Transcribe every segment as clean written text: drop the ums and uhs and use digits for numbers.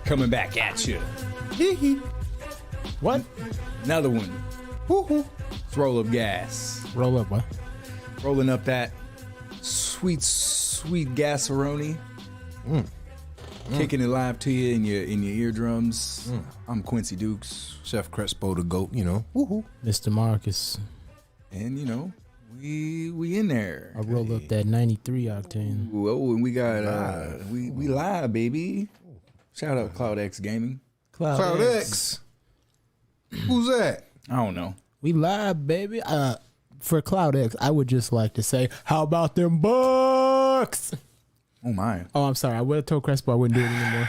coming back at you. What? Another one. Woo-hoo. Let's roll up gas. Roll up, what? Rolling up that sweet gasseroni. Kicking it live to you in your eardrums. I'm Quincy Dukes. Chef Crespo the GOAT, you know. Woohoo. Mr. Marcus. And, you know, we in there. I rolled up that 93 octane. Whoa, and we got, we live, baby. Shout out Cloud X Gaming. Cloud X. Who's that? I don't know. We live, baby. For Cloud X, I would just like to say, how about them Bucks? Oh, my. Oh, I'm sorry. I would have told Crespo I wouldn't do it anymore.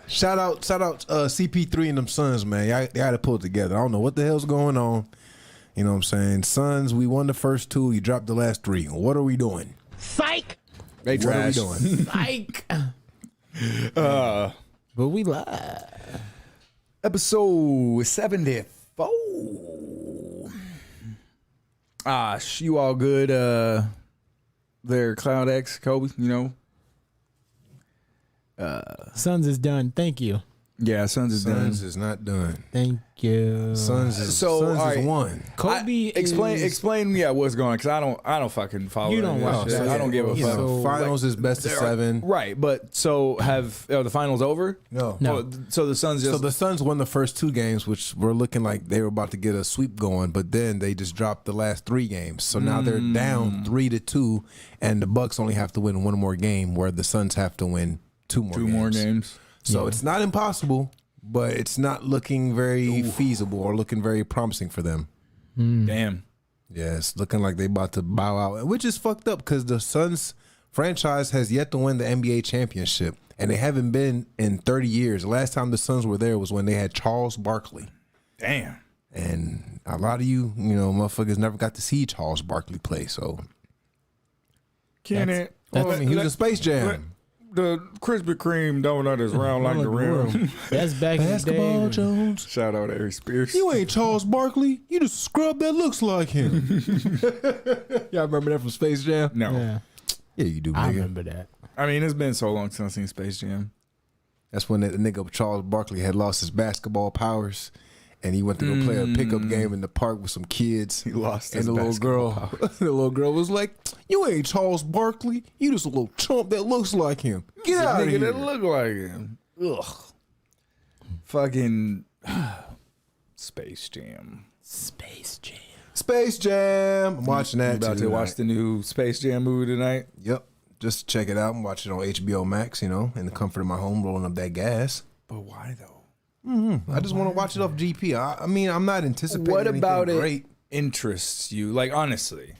Shout out CP3 and them Suns, man. They got to pull it together. I don't know what the hell's going on. You know what I'm saying? Suns, we won the first two. You dropped the last three. What are we doing? Psych! They trash. What are we doing? Psych! But we live. Episode 74. You all good? There, Cloud X, Kobe, you know? Suns is done. Thank you. Yeah, Suns is done. Suns is not done. Thank you. Suns is won. Kobe explain what's going on, because I don't fucking follow. You don't watch shit. that. I don't give a fuck. So, finals is best of seven. Right, but so are the finals over? No. Oh, so the Suns just So the Suns won the first two games, which were looking like they were about to get a sweep going, but then they just dropped the last three games. So now they're down 3-2, and the Bucks only have to win one more game, where the Suns have to win two more games. So it's not impossible, but it's not looking very feasible or looking very promising for them. Damn. Yeah, it's looking like they about to bow out, which is fucked up because the Suns franchise has yet to win the NBA championship, and they haven't been in 30 years. The last time the Suns were there was when they had Charles Barkley. Damn. And a lot of you motherfuckers never got to see Charles Barkley play, so. Can I mean, he was in Space Jam. The Krispy Kreme donut is round like the rim. That's back Basketball in the day. Jones. Shout out Harry Spears. You ain't Charles Barkley. You just a scrub that looks like him. Y'all remember that from Space Jam? No. Yeah, you do, nigga. I remember that. I mean, it's been so long since I've seen Space Jam. That's when the nigga Charles Barkley had lost his basketball powers, and he went to go play a pickup game in the park with some kids. He lost and his basketball powers. The little girl was like, "You ain't Charles Barkley. You just a little chump that looks like him. Get out of here." That look like him. Ugh. Fucking Space Jam. Space Jam. Space Jam. I'm watching that. You about to watch the new Space Jam movie tonight? Yep. Just check it out. I'm watching it on HBO Max, in the comfort of my home, rolling up that gas. But why though? I just want to watch it off GP. I mean, I'm not anticipating What about great. it interests you? Like, honestly.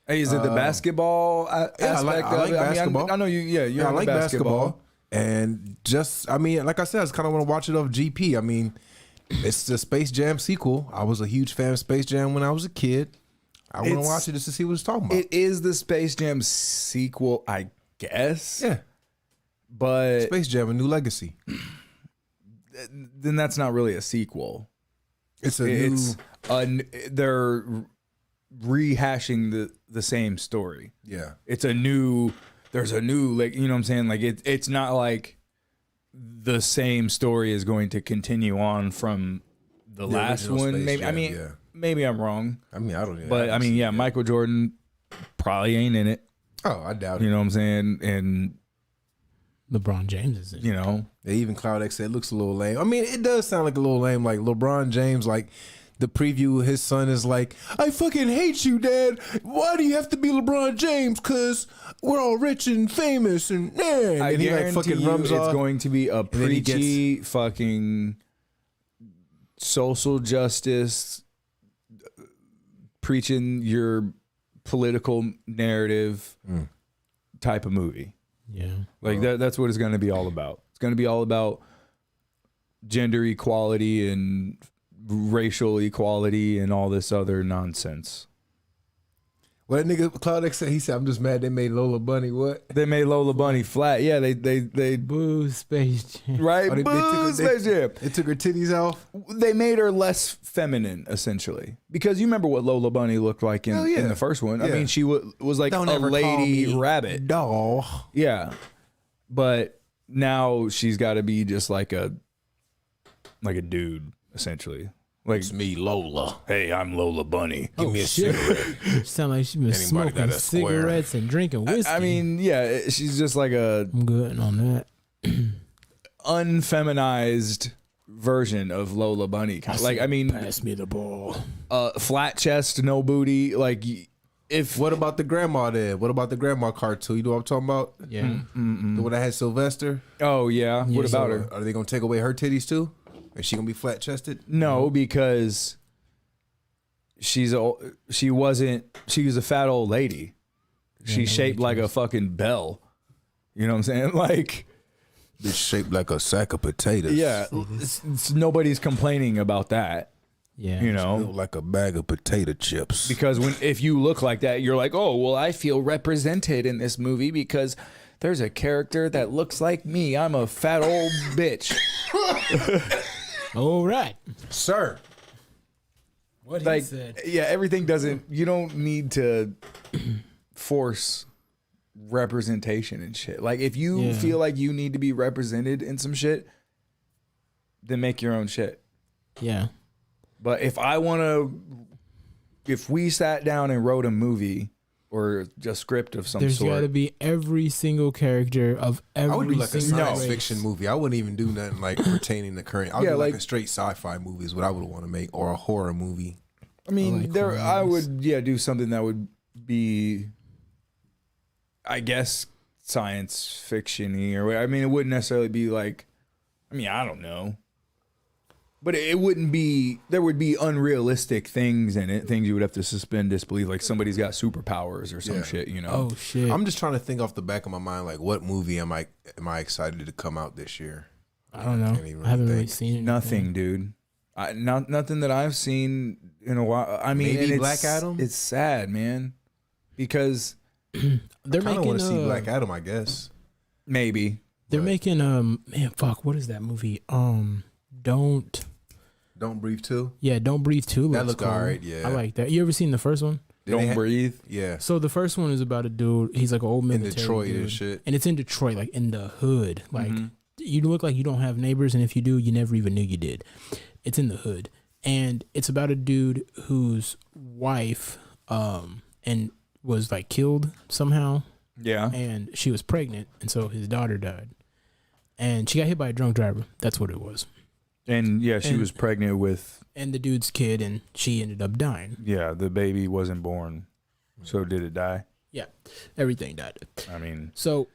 Is it the basketball aspect I like of it? basketball. I know you. Yeah, you're I like basketball. And just, I mean, like I said, I just kind of want to watch it off GP. I mean, it's the Space Jam sequel. I was a huge fan of Space Jam when I was a kid. I want to watch it just to see what it's talking about. It is the Space Jam sequel, I guess. Yeah. But Space Jam: A New Legacy. Then that's not really a sequel. It's they're rehashing the same story. Yeah. There's a new, like, you know what I'm saying? Like it's not like the same story is going to continue on from the last one. Space Maybe Jam, maybe I'm wrong. I mean, I don't know. But I mean, Michael Jordan probably ain't in it. Oh, I doubt it. You know what I'm saying? And LeBron James is in. Even Cloud X said it looks a little lame. I mean, it does sound like a little lame. Like LeBron James, like the preview, his son is like, "I fucking hate you, Dad. Why do you have to be LeBron James? Cause we're all rich and famous and man." I and he like fucking rums it's off. going to be a preachy fucking social justice, preaching your political narrative type of movie. Yeah. Like that's what it's going to be all about. It's going to be all about gender equality and racial equality and all this other nonsense. What that nigga Cloud X said, he said, "I'm just mad they made Lola Bunny." What? They made Lola Bunny flat. Yeah, they Boo Space Jam. right. They Boo Space Jam. They took her titties off. They made her less feminine, essentially, because you remember what Lola Bunny looked like in the first one. I mean, she was like Don't a ever call lady me rabbit. doll. Yeah, but now she's got to be just like a dude essentially. Like, It's me, Lola. hey, I'm Lola Bunny. Give me a cigarette. Sound like she's been Anybody smoking got a square? cigarettes and drinking whiskey. I mean, yeah, she's just like a I'm good on that. unfeminized version of Lola Bunny. Like, I mean, Pass me the ball. flat chest, no booty. Like, if What about the grandma then? What about the grandma cartoon? You know what I'm talking about? Yeah. The one that had Sylvester? oh yeah, what about her? Are they going to take away her titties too? Is she going to be flat chested? No, because she was a fat old lady. She's shaped like a fucking bell. You know what I'm saying? Like, It's shaped like a sack of potatoes. yeah, nobody's complaining about that. Yeah. You know, Built like a bag of potato chips. because if you look like that, you're like, oh, well, I feel represented in this movie because there's a character that looks like me. I'm a fat old bitch. All right. Sir. What he Like, said. yeah, everything doesn't. You don't need to force representation and shit. Like, if you Yeah. feel like you need to be represented in some shit, then make your own shit. Yeah. But if we sat down and wrote a movie or a script of some There's got to sort, be every single character of every I would do like a single science race. fiction movie. I wouldn't even do nothing like pertaining to current. I would Yeah, do like like- a straight sci-fi movie is what I would want to make, or a horror movie. I mean, like there, I horrors. would, do something that would be, I guess, science fiction-y or I mean, it wouldn't necessarily be like, I mean, I don't know. But it wouldn't be, there would be unrealistic things in it, things you would have to suspend disbelief, like somebody's got superpowers or some Yeah. shit, you know? Oh shit. I'm just trying to think off the back of my mind, like what movie am I excited to come out this year? I don't know. can't even I haven't really think. seen it. Nothing, dude. Nothing that I've seen in a while. I mean, Maybe and it's, Black Adam? It's sad, man, because They're I kind of making want to see Black Adam, I guess. maybe. They're but- making man, fuck, what is that movie? Don't Breathe 2. Don't Breathe 2 That looks look cool. alright, yeah. I like that. You ever seen the first one? Don't breathe. Yeah. So the first one is about a dude. He's like an old In military Detroit dude. and shit. And it's in Detroit, like in the hood. Like you look like you don't have neighbors, and if you do, you never even knew you did. It's in the hood, and it's about a dude whose wife and was like killed somehow, Yeah. and she was pregnant, and so his daughter died, and she got hit by a drunk driver. That's what it was. And yeah, she And- was pregnant with, And the dude's kid, and she ended up dying. yeah, the baby wasn't born. So did it die? Yeah, everything died. I mean, So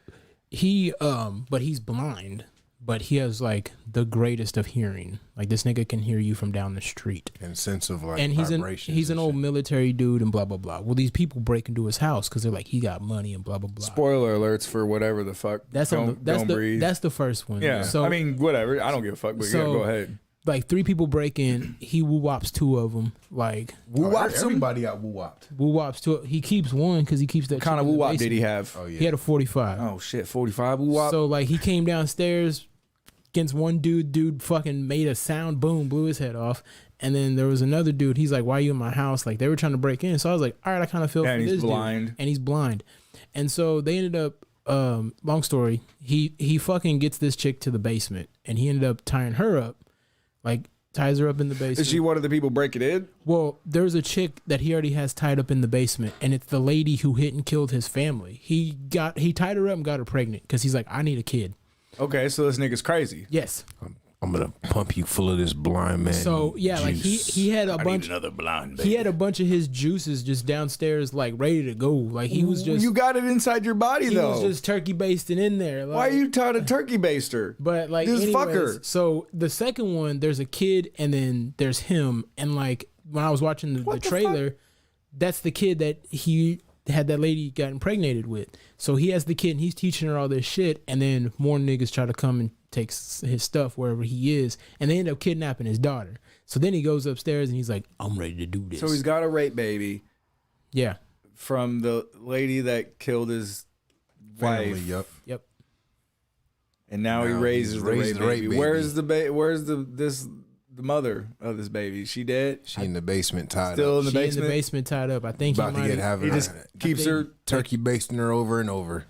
he but he's blind, but he has like the greatest of hearing. Like this nigga can hear you from down the street. And sense of like And he's vibrations an and old shit. military dude and blah blah blah. Well, these people break into his house because they're like he got money and blah blah blah. spoiler alerts for whatever the fuck. That's don't breathe. that's the first one. yeah. So I mean, whatever. I don't give a fuck. But yeah, So- go ahead. like 3 people break in. He woo wops 2 of them. Like Woo wops him? Everybody got woo wopped. woo wops 2. He keeps one because he keeps that. What kind chick of in woo the wop did he basement. have? Oh yeah. He had a 45. Oh shit, 45 woo wop. So like he came downstairs against one dude fucking made a sound, boom, blew his head off. And then there was another dude, he's like, why are you in my house? Like they were trying to break in. So I was like, all right, I kind of feel Yeah, for and this he's dude. blind. And he's blind. And so they ended up long story, he fucking gets this chick to the basement and he ended up tying her up. Like ties her up in the basement. Is she one of the people breaking in? Well, there's a chick that he already has tied up in the basement, and it's the lady who hit and killed his family. He tied her up and got her pregnant because he's like, I need a kid. Okay, so this nigga's crazy. Yes. I'm gonna pump you full of this blind man. So yeah, like juice. he had a bunch. another blind He had a bunch of his juices just downstairs, like ready to go. Like he was just You got it inside your body he though. was just turkey basting in there. Like, Why are you taught a turkey baster? But like This anyways, fucker. So the second one, there's a kid, and then there's him. And like when I was watching the trailer, that's the kid that he had that lady got impregnated with. So he has the kid, and he's teaching her all this shit. And then more niggas try to come and take his stuff wherever he is, and they end up kidnapping his daughter. So then he goes upstairs and he's like, "I'm ready to do this." So he's got a rape baby yeah, from the lady that killed his family. wife, Yep. and now he Now raises he's the rape raised the rape baby. baby. Where's the mother of this baby? She dead? She in the basement tied Still up. in the she basement? in the basement tied up. I think About he to get might. having He just keeps her. turkey basting her over and over.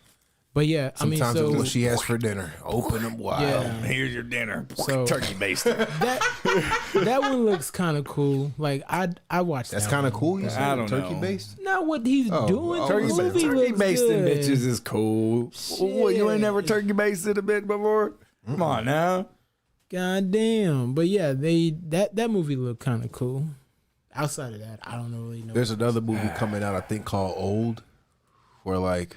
But yeah, Sometimes it's so what she has for dinner. Open them wide. Yeah. Here's your dinner. So- Turkey basted. that one looks kind of cool. Like I watched. That's that kind of one. cool. You said I don't turkey know. based. Not what he's doing. Turkey The movie Turkey looks basting good. bitches is cool. What, you ain't never turkey basted a bit before? Come on now. God damn. But yeah, that movie looked kind of cool. Outside of that, I don't really know. There's another movie coming out, I think, called Old, where like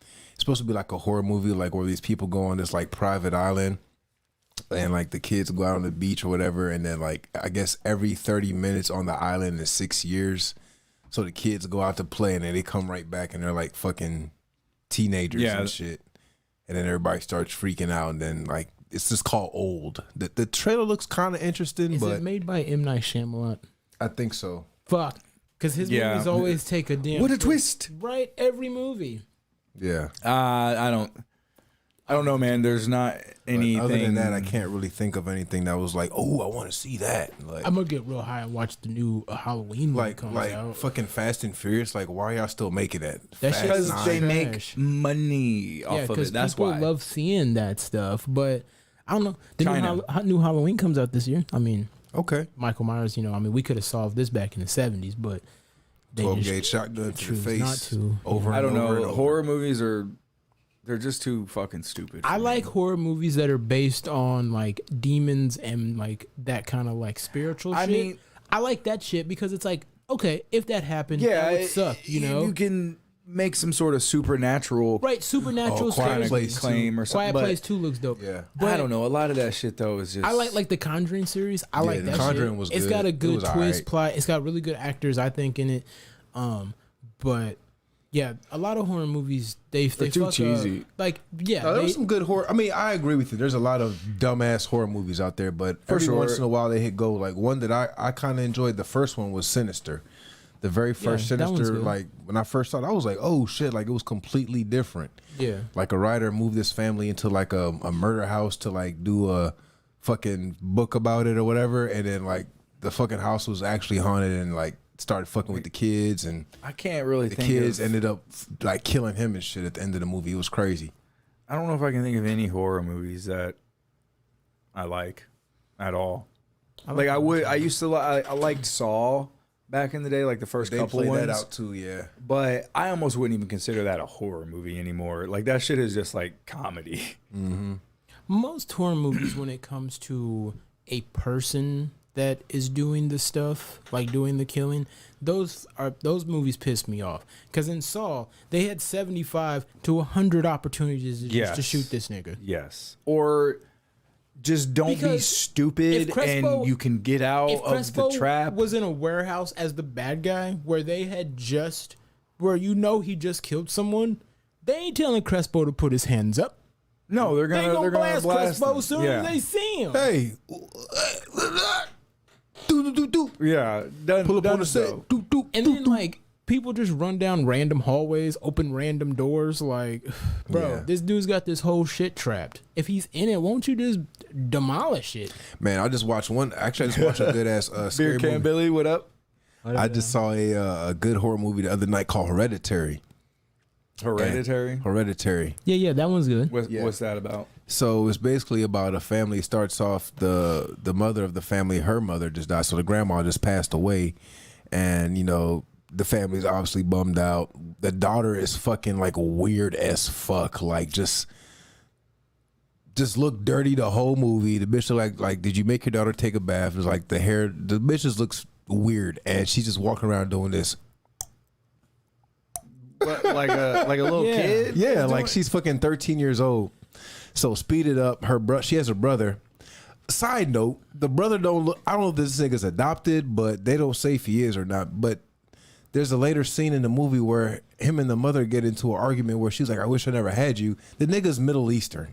it's supposed to be like a horror movie, like where these people go on this like private island, and like the kids go out on the beach or whatever, and then like I guess every 30 minutes on the island is 6 years. So the kids go out to play, and then they come right back, and they're like fucking teenagers and shit. And then everybody starts freaking out, and then like it's just called Old. The trailer looks kind of interesting, Is but it made by M. Night Shyamalan? I think so. Fuck. Because his movies always take a damn... What a twist. Right? Every movie. Yeah. I don't know, man. There's not anything. Other than that, I can't really think of anything that was like, oh, I want to see that. Like, I'm going to get real high and watch the new Halloween movie comes out. fucking Fast and Furious. Like, why are y'all still making that? That shit is because they make trash. money off of it. That's people why. love seeing that stuff. But I don't know. The China. new Halloween comes out this year. I mean, Okay. Michael Myers, we could have solved this back in the 70s, but they 12 just gauge shotgun to the choose face. not to. Over and I don't over and know. over. Horror movies they're just too fucking stupid. I like horror movies that are based on like demons and like that kind of like spiritual shit. mean, I like that shit because it's like, okay, if that happened, that would suck, You can make some sort of supernatural right, supernatural Quiet scary. Place claim or something. Quiet but Place 2 looks dope. Yeah. But I don't know. A lot of that shit though is just. I like the Conjuring series. I like The that Conjuring shit. was It's good. got a It good was twist alright. plot. It's got really good actors, I think, in it. But yeah, a lot of horror movies they too fuck cheesy. up. Like yeah, There was some good horror. I mean, I agree with you. There's a lot of dumbass horror movies out there, but every sure. once in a while they hit gold. Like one that I kind of enjoyed. The first one was Sinister. The very first that one's Sinister, good. like when I first saw it, I was like, oh shit, like it was completely different. yeah. Like a writer moved this family into like a murder house to like do a fucking book about it or whatever, and then like the fucking house was actually haunted and like started fucking with the kids, and I can't really the think kids of, ended up like killing him and shit at the end of the movie. It was crazy. I don't know if I can think of any horror movies that I like at all. I used to I liked Saw back in the day, like the first They couple played ones. that out too, yeah. But I almost wouldn't even consider that a horror movie anymore. Like that shit is just like comedy. Most horror movies, when it comes to a person that is doing the stuff, like doing the killing, those movies piss me off. Because in Saw, they had 75 to 100 opportunities just Yes. to shoot this nigga. Yes. Or just don't be Because stupid if Crespo- and you can get out If of Crespo the trap. was in a warehouse as the bad guy, where he just killed someone, they ain't telling Crespo to put his hands up. No, they're They gonna gonna blast Crespo him. as soon as they see him. Hey, do. Yeah, done, Pull up done on the set. so. Do. And then like people just run down random hallways, open random doors. Like, bro, Yeah. this dude's got this whole shit trapped. If he's in it, won't you just demolish it? Man, I just watched one. Actually, I just watched a good ass scary Beer can movie. Billy, what up? I just saw a good horror movie the other night called Hereditary. Hereditary. Yeah, that one's good. What's that about? So it's basically about a family. It starts off the mother of the family, her mother just died, so the grandma just passed away, and the family's obviously bummed out. The daughter is fucking like weird as fuck, like just look dirty the whole movie. The bitch like did you make your daughter take a bath? It's like the bitch just looks weird, and she's just walking around doing this. What, like a little Yeah. kid? Yeah, like she's fucking 13 years old. So speed it up. She has a brother. Side note, the brother don't look. I don't know if this nigga's adopted, but they don't say if he is or not. But there's a later scene in the movie where him and the mother get into an argument where she's like, "I wish I never had you." The nigga's Middle Eastern,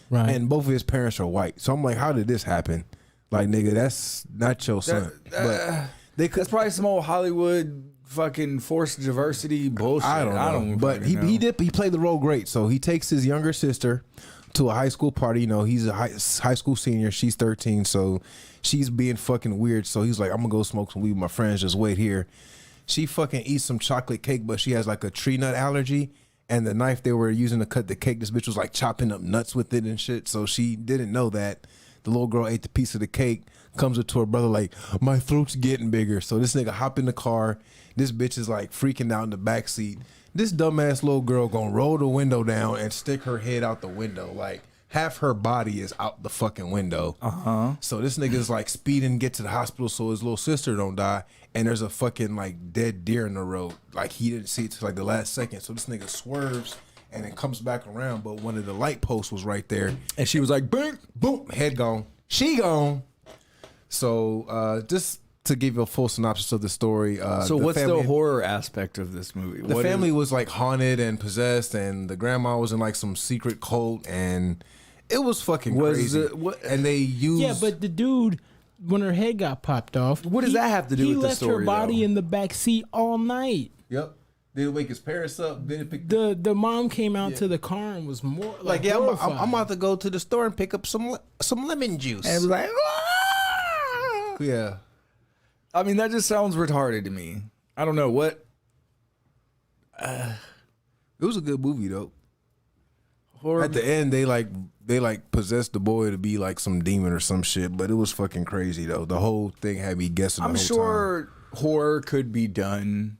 Right. and both of his parents are white. So I'm like, how did this happen? Like, nigga, that's not your son. But they could. That's probably some old Hollywood fucking forced diversity bullshit. I don't know. But he played the role great. So he takes his younger sister to a high school party. He's a high school senior. She's 13. So she's being fucking weird. So he's like, I'm gonna go smoke some weed with my friends. Just wait here. She fucking eats some chocolate cake, but she has like a tree nut allergy. And the knife they were using to cut the cake, this bitch was like chopping up nuts with it and shit. So she didn't know that. The little girl ate the piece of the cake, comes up to her brother like, my throat's getting bigger. So this nigga hop in the car. This bitch is like freaking out in the backseat. This dumbass little girl gonna roll the window down and stick her head out the window. Like half her body is out the fucking window. So this nigga's like speeding, get to the hospital so his little sister don't die. And there's a fucking like dead deer in the road. Like he didn't see it till like the last second. So this nigga swerves and then comes back around. But one of the light posts was right there. And she was like, bing, Boom, head gone. She gone. So just to give you a full synopsis of the story. So what's the horror aspect of this movie? The family was like haunted and possessed, and the grandma was in like some secret cult, and it was fucking crazy. And they used... Yeah, but the dude, when her head got popped off... What does that have to do with the story, He left her body in the back seat all night. Yep. Didn't wake his parents up. Didn't pick the mom came out to the car and was more like yeah, I'm about to go to the store and pick up some lemon juice. And it was like, ah! Yeah. I mean, that just sounds retarded to me. I don't know what. It was a good movie though. Horror. At the end, they possessed the boy to be like some demon or some shit, but it was fucking crazy though. The whole thing had me guessing. I'm sure horror could be done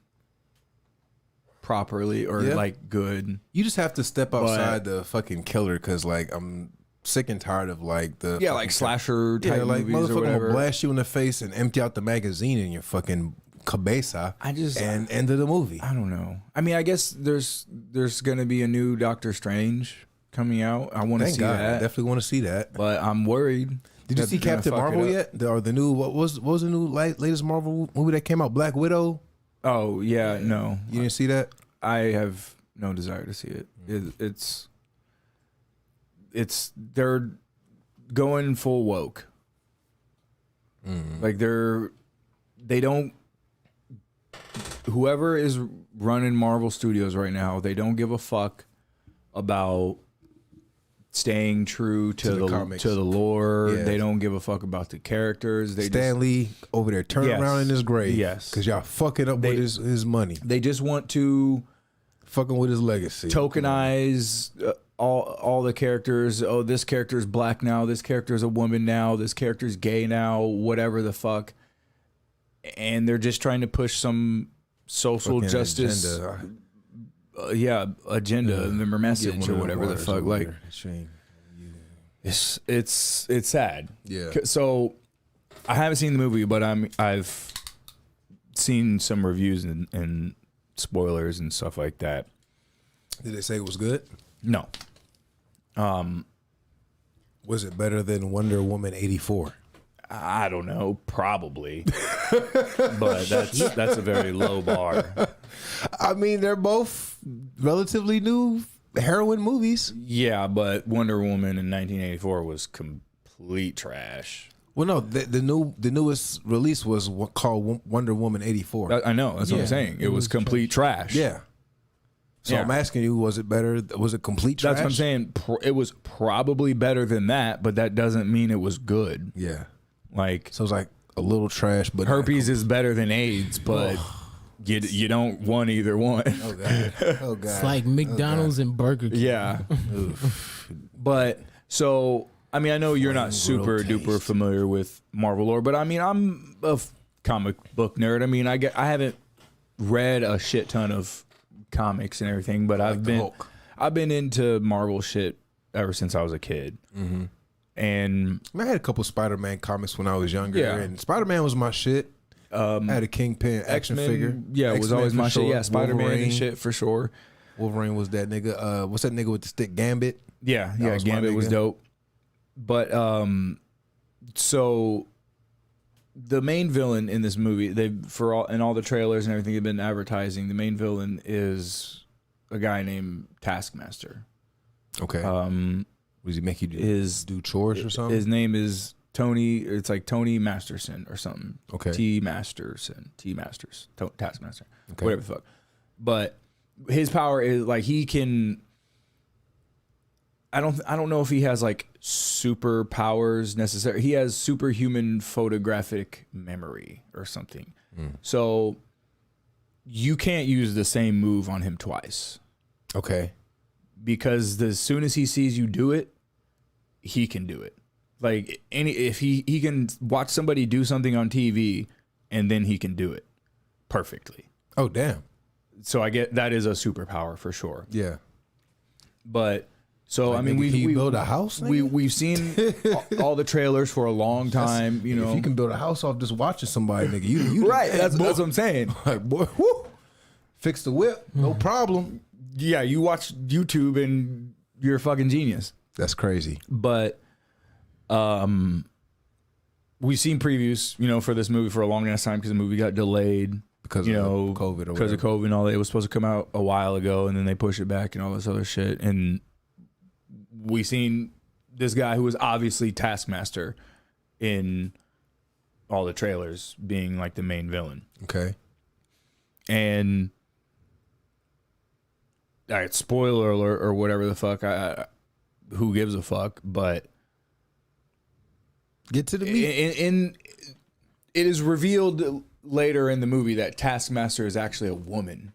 properly or like good. You just have to step outside the fucking killer, because like I'm sick and tired of like the like slasher type like movies or motherfucker whatever. will blast you in the face and empty out the magazine in your fucking cabeza. And end of the movie. I don't know. I mean, I guess there's gonna be a new Doctor Strange coming out. I want to see God. that. I definitely want to see that. But I'm worried. Did you see Captain Marvel yet? Or the new what was the new latest Marvel movie that came out? Black Widow. Oh yeah, no. You didn't see that? I have no desire to see it. It's they're going full woke. Like they don't. Whoever is running Marvel Studios right now, they don't give a fuck about staying true to the comics. to the lore. Yeah. They don't give a fuck about the characters. Stan Lee over there turning around in his grave. Yes, because y'all fucking up with his money. They just want to fucking with his legacy. Tokenize all the characters. Oh, this character is black now. This character is a woman now. This character is gay now. Whatever the fuck. And they're just trying to push some social fucking justice agenda, or message or whatever the fuck. Like it's sad. Yeah. So I haven't seen the movie, but I've seen some reviews and spoilers and stuff like that. Did they say it was good? No. Was it better than Wonder Woman 84? I don't know, probably, but that's a very low bar. I mean, they're both relatively new heroine movies. Yeah, but Wonder Woman in 1984 was complete trash. Well, no, the newest release was called Wonder Woman 84. I know, that's what I'm saying. It was complete trash. Yeah. So I'm asking you, was it better? Was it complete trash? That's what I'm saying. It was probably better than that, but that doesn't mean it was good. Yeah. Like, so it's like a little trash, but herpes is better than AIDS, but you don't want either one. Oh god. Oh god. It's like McDonald's and Burger King. Yeah. But so I mean, I know you're not super duper familiar with Marvel lore, but I mean, I'm a comic book nerd. I mean, I haven't read a shit ton of comics and everything, but I've been into Marvel shit ever since I was a kid. Mm-hmm. And I had a couple Spider-Man comics when I was younger, and Spider-Man was my shit. I had a Kingpin action figure. Yeah, it was always my shit. Yeah, Spider-Man and shit for sure. Wolverine was that nigga. What's that nigga with the stick? Gambit. Yeah, Gambit was dope. But so the main villain in this movie, in all the trailers and everything they've been advertising, the main villain is a guy named Taskmaster. Okay. Was he make you do chores or something? His name is Tony. It's like Tony Masterson or something. Okay. T Masters, Taskmaster. Okay. Whatever the fuck. But his power is like he can. I don't know if he has like superpowers necessarily. He has superhuman photographic memory or something. So you can't use the same move on him twice. Okay. because as soon as he sees you do it, he can do it. Like if he can watch somebody do something on TV and then he can do it perfectly. Oh, damn. So I get that is a superpower for sure. Yeah. But so Like, I mean, nigga, can you we build a house, we've seen all the trailers for a long time. You know, if you can build a house off just watching somebody, nigga, you right? That's what I'm saying. Like, boy, whoo, fix the whip, no problem. Yeah, you watch YouTube and you're a fucking genius. That's crazy. But we've seen previews, you know, for this movie for a long ass time because the movie got delayed Because you of know, COVID or because of COVID and all that. It was supposed to come out a while ago, and then they pushed it back and all this other shit. And we seen this guy who was obviously Taskmaster in all the trailers being like the main villain. Okay. And all right, spoiler alert or whatever the fuck. Who gives a fuck? But Get to the meat. it is revealed later in the movie that Taskmaster is actually a woman.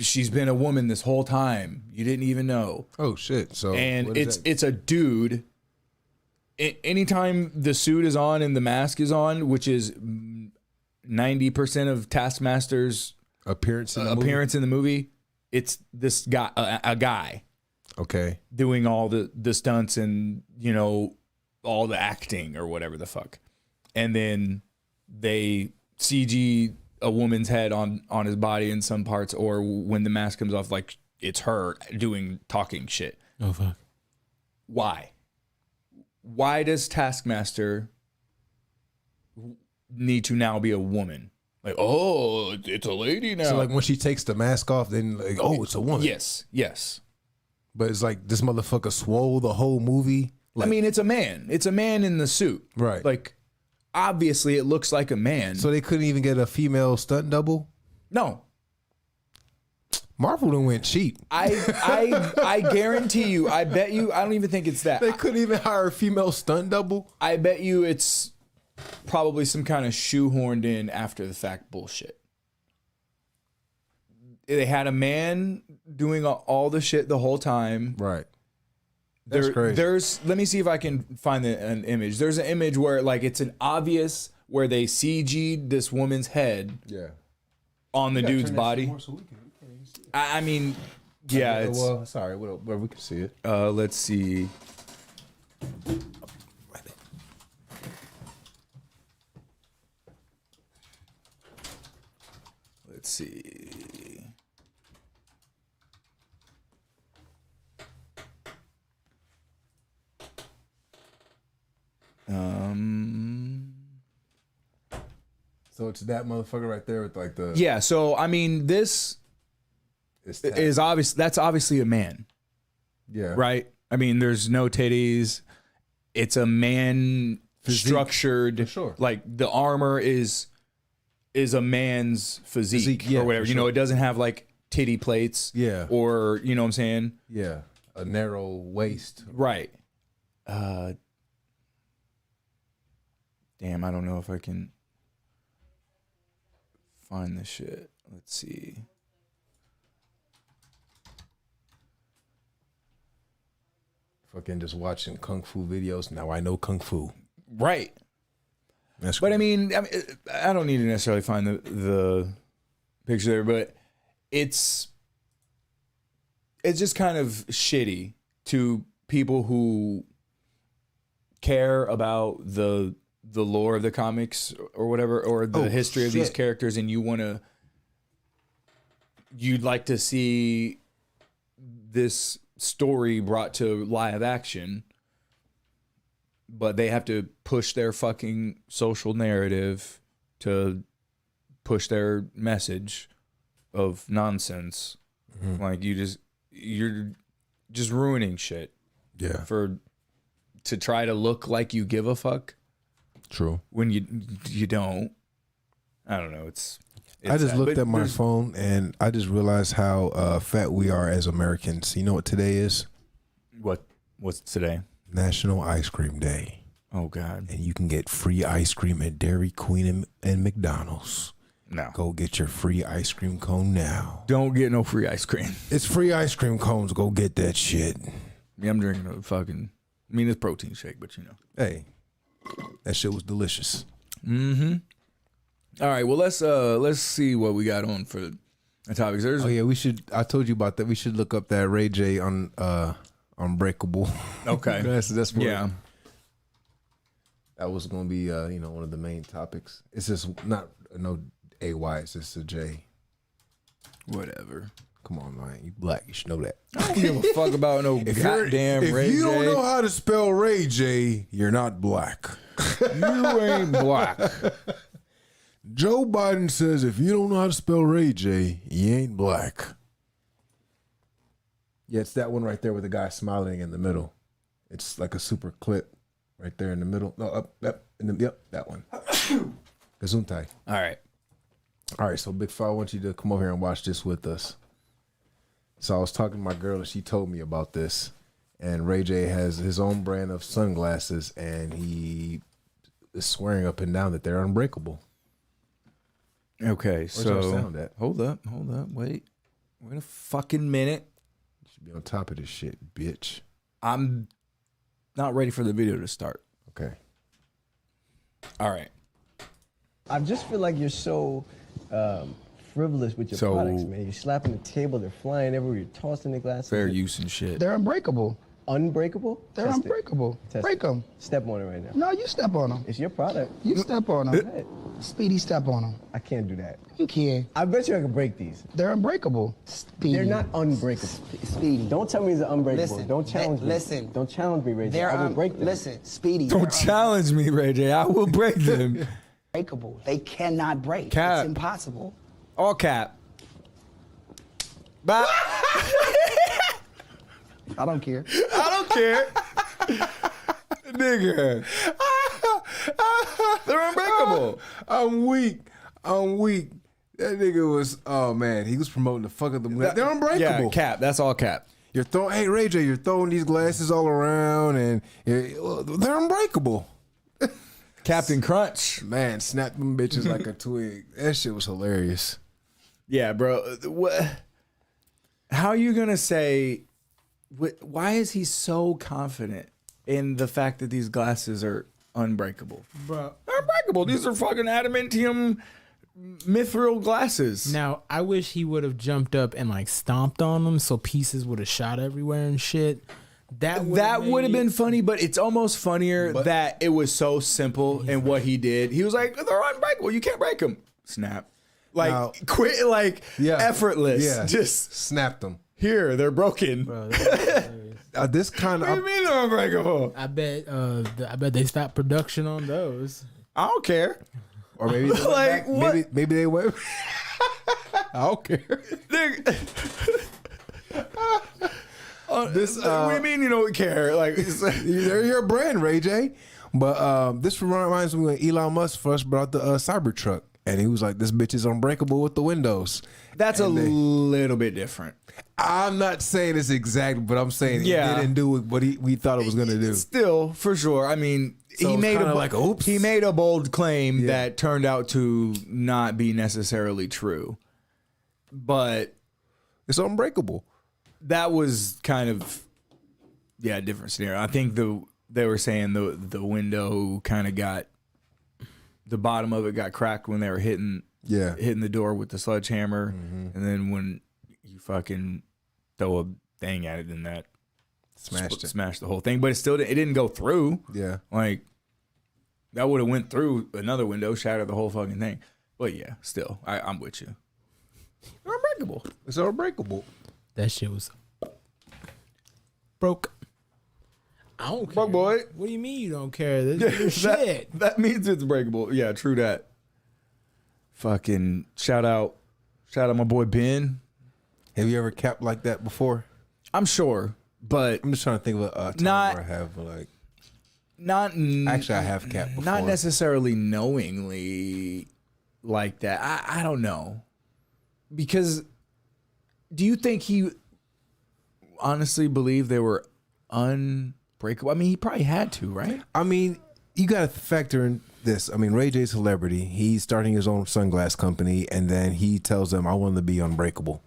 She's been a woman this whole time. You didn't even know. Oh shit! So And it's a dude. Anytime the suit is on and the mask is on, which is 90% of Taskmaster's appearance in the movie, it's this guy, a guy, Okay. doing all the stunts and you know all the acting or whatever the fuck, and then they CG a woman's head on his body in some parts, or when the mask comes off, like it's her doing talking shit. Oh fuck! Why? Why does Taskmaster need to now be a woman? Like, oh, it's a lady now. So like when she takes the mask off, then like, oh, it's a woman. Yes. But it's like this motherfucker swole the whole movie. Like, I mean, it's a man. It's a man in the suit. Right. Like, obviously, it looks like a man. so they couldn't even get a female stunt double. No. Marvel done went cheap. I guarantee you, I bet you, I don't even think it's that. They couldn't even hire a female stunt double. I bet you it's probably some kind of shoehorned in after the fact bullshit. They had a man doing all the shit the whole time. Right. That's crazy. There's, let me see if I can find an image. There's an image where like it's an obvious where they CG'd this woman's head Yeah. on the dude's body. I mean, yeah. It's, well, sorry, where we can see it. let's see. Let's see. So it's that motherfucker right there with like the Yeah, so I mean, this is obvious. That's obviously a man, yeah, right? I mean, there's no titties. It's a man Physique, structured. for sure. Like the armor is a man's physique, yeah, or whatever. for You know, sure. it doesn't have like titty plates. Yeah. Or you know what I'm saying? Yeah, a narrow waist. Right. Damn, I don't know if I can find this shit. Let's see. Fucking just watching kung fu videos. Now I know kung fu. Right. That's But crazy. I mean, I don't need to necessarily find the picture there, but it's just kind of shitty to people who care about the lore of the comics or whatever, or the history of these shit. characters, and you'd like to see this story brought to live action, but they have to push their fucking social narrative to push their message of nonsense. Like you're just ruining shit yeah, to try to look like you give a fuck true. when you don't. I don't know. It's I just sad. looked But at my there's- phone and I just realized how fat we are as Americans. You know what today is? What's today? National Ice Cream Day. Oh God. And you can get free ice cream at Dairy Queen and McDonald's. No. Go get your free ice cream cone now. Don't get no free ice cream. It's free ice cream cones. Go get that shit. Yeah, I'm drinking a fucking. I mean, it's protein shake, but you know. Hey, that shit was delicious. Mm-hmm. All right. Well, let's see what we got on for the topics. Oh yeah, we should. I told you about that. We should look up that Ray J on Unbreakable. Okay. that's what, yeah. That was gonna be one of the main topics. It's just not no AY. It's just a J. Whatever. Come on, man. You black. You should know that. I don't give a fuck about no goddamn Ray J. If you don't know how to spell Ray J, you're not black. You ain't black. Joe Biden says if you don't know how to spell Ray J, you ain't black. Yeah, it's that one right there with the guy smiling in the middle. It's like a super clip right there in the middle. No, up, yep, that one. Gesundheit. All right. So Big Five, I want you to come over here and watch this with us. So I was talking to my girl and she told me about this. And Ray J has his own brand of sunglasses and he is swearing up and down that they're unbreakable. Okay, Where's our so sound at? hold up, wait a fucking minute. You should be on top of this shit, bitch. I'm not ready for the video to start. Okay. All right. I just feel like you're so frivolous with your products, man. You're slapping the table, they're flying everywhere, you're tossing the glasses. Fair use and shit. They're unbreakable. Unbreakable? They're Test it. unbreakable. Test Break it. them. Step on it right now. No, you step on them. It's your product. You step on them. Go ahead. Speedy, step on them. I can't do that. You can. I bet you I can break these. They're unbreakable. Speedy. They're not unbreakable. Speedy. Don't tell me it's unbreakable. Listen, Don't challenge me. listen. Don't challenge me, Ray J. They're I will break them. Listen, Speedy. Don't challenge me, Ray J. I will break them. Unbreakable. They cannot break. Cap. It's impossible. All cap. Bye. I don't care. I don't care. Nigga. They're unbreakable. I'm weak. That nigga was, oh man, he was promoting the fuck of them. They're unbreakable. Yeah, cap. That's all cap. You're throwing, hey Ray J, you're throwing these glasses all around and they're unbreakable. Captain Crunch. Man, snap them bitches like a twig. That shit was hilarious. Yeah, bro. What? How are you gonna say? Why is he so confident in the fact that these glasses are unbreakable? Bro. They're unbreakable. These are fucking adamantium mithril glasses. Now, I wish he would have jumped up and like stomped on them so pieces would have shot everywhere and shit. That would have been funny, but it's almost funnier that it was so simple in what he did. He was like, they're unbreakable. You can't break them. Snap. Like, Now- quit, like, effortless. Yeah. Just, Snapped them. here, they're broken. Bro, that was This kind What do you of, mean they're unbreakable? I bet they stopped production on those. I don't care. or maybe they went Like, back. what? Maybe they went. I don't care. This, what do you mean you don't care? Like, They're your brand, Ray J. But this reminds me when Elon Musk first brought the Cybertruck, and he was like, "This bitch is unbreakable with the windows." that's a little bit different. I'm not saying it's exact, but I'm saying he didn't do what we thought it was gonna do. Still, for sure. I mean, So he it's made kinda like, oops. he made a bold claim that turned out to not be necessarily true. But It's unbreakable. that was kind of a different scenario. I think they were saying the window kind of got the bottom of it got cracked when they were hitting the door with the sledgehammer, and then when you fucking throw a thing at it, then that smashed the whole thing. But it didn't go through. Yeah. Like that would have went through another window, shattered the whole fucking thing. But yeah, still, I'm with you. They're unbreakable. It's unbreakable. That shit was broke. I don't care. Broke boy. What do you mean you don't care? That's your shit. That means it's breakable. Yeah, true that. Fucking shout out my boy Ben. Have you ever capped like that before? I'm sure, but I'm just trying to think of a time Not- where I have like. not Actually, I have capped before. not necessarily knowingly like that. I don't know. Because do you think he honestly believed they were unbreakable? I mean, he probably had to, right? I mean, you got to factor in this. I mean, Ray J's a celebrity. He's starting his own sunglass company, and then he tells them, I want to be unbreakable.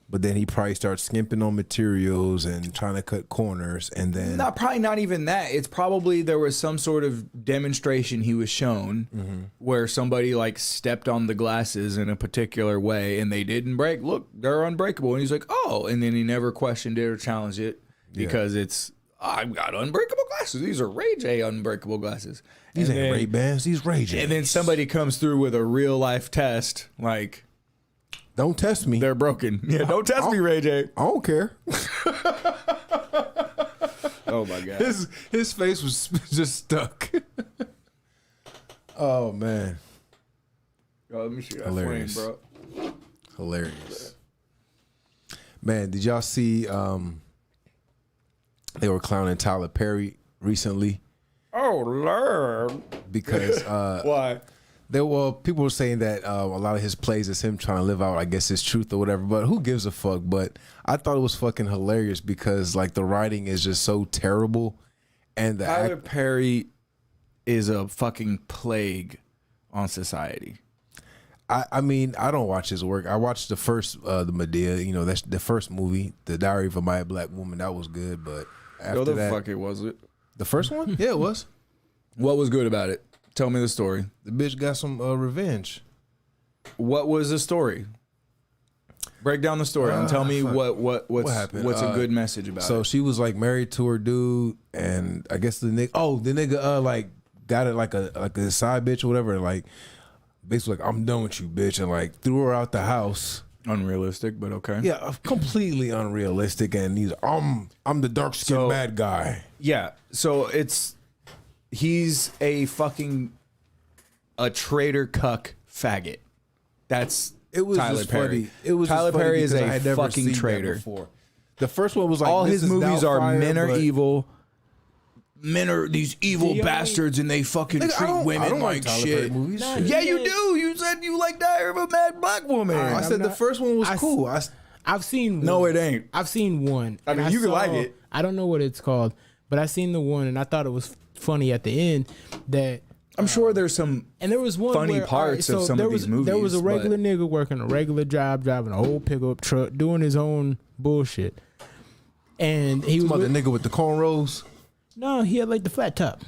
But then he probably starts skimping on materials and trying to cut corners, and then probably not even that. It's probably there was some sort of demonstration he was shown where somebody like stepped on the glasses in a particular way and they didn't break. Look, they're unbreakable, and he's like, oh, and then he never questioned it or challenged it because it's I've got unbreakable glasses. These are Ray J unbreakable glasses. These ain't Ray-Bans, these Ray J's. And then somebody comes through with a real life test like. Don't test me. They're broken. Yeah, don't test me, Ray J. I don't care. Oh my god. His face was just stuck. Oh man. Yo, let me see that Hilarious. frame, bro. Hilarious. Man, did y'all see they were clowning Tyler Perry recently? Oh Lord. Because Why? people were saying that a lot of his plays is him trying to live out, I guess, his truth or whatever. But who gives a fuck? But I thought it was fucking hilarious because like the writing is just so terrible, and the Tyler Perry is a fucking plague on society. I mean, I don't watch his work. I watched the first the Medea. You know, that's the first movie, The Diary of a Mad Black Woman. That was good, but after that, fuck it was it? the first one, yeah, it was. What was good about it? Tell me the story. The bitch got some revenge. What was the story? Break down the story and tell me what's happened? What's a good message about So it. she was like married to her dude, and I guess the nigga like got it like a side bitch or whatever, like basically like I'm done with you, bitch, and like threw her out the house. Unrealistic, but okay. Yeah, completely unrealistic, and I'm the dark skinned bad guy. Yeah, so he's a traitor cuck faggot. That's Tyler Perry. Funny. It was Tyler funny Perry is because I a had never fucking seen that traitor. before. The first one was like all this his is movies are Doubtfire, men are but evil. Men are these evil Yeah. bastards, and they fucking Nigga, treat women I don't like Tyler shit. Perry movies. Nah, Shit. Yeah, you do. You said you like Diary of a Mad Black Woman. I said the first one was cool. I've seen one. No, it ain't. I've seen one. I mean, and you can like it. I don't know what it's called, but I seen the one and I thought it was funny at the end that. I'm sure there's some And there was one funny where, parts of some of these movies. There was a regular but- nigga working a regular job, driving a whole pickup truck, doing his own bullshit. And he was about the with, nigga with the cornrows. no, he had like the flat top.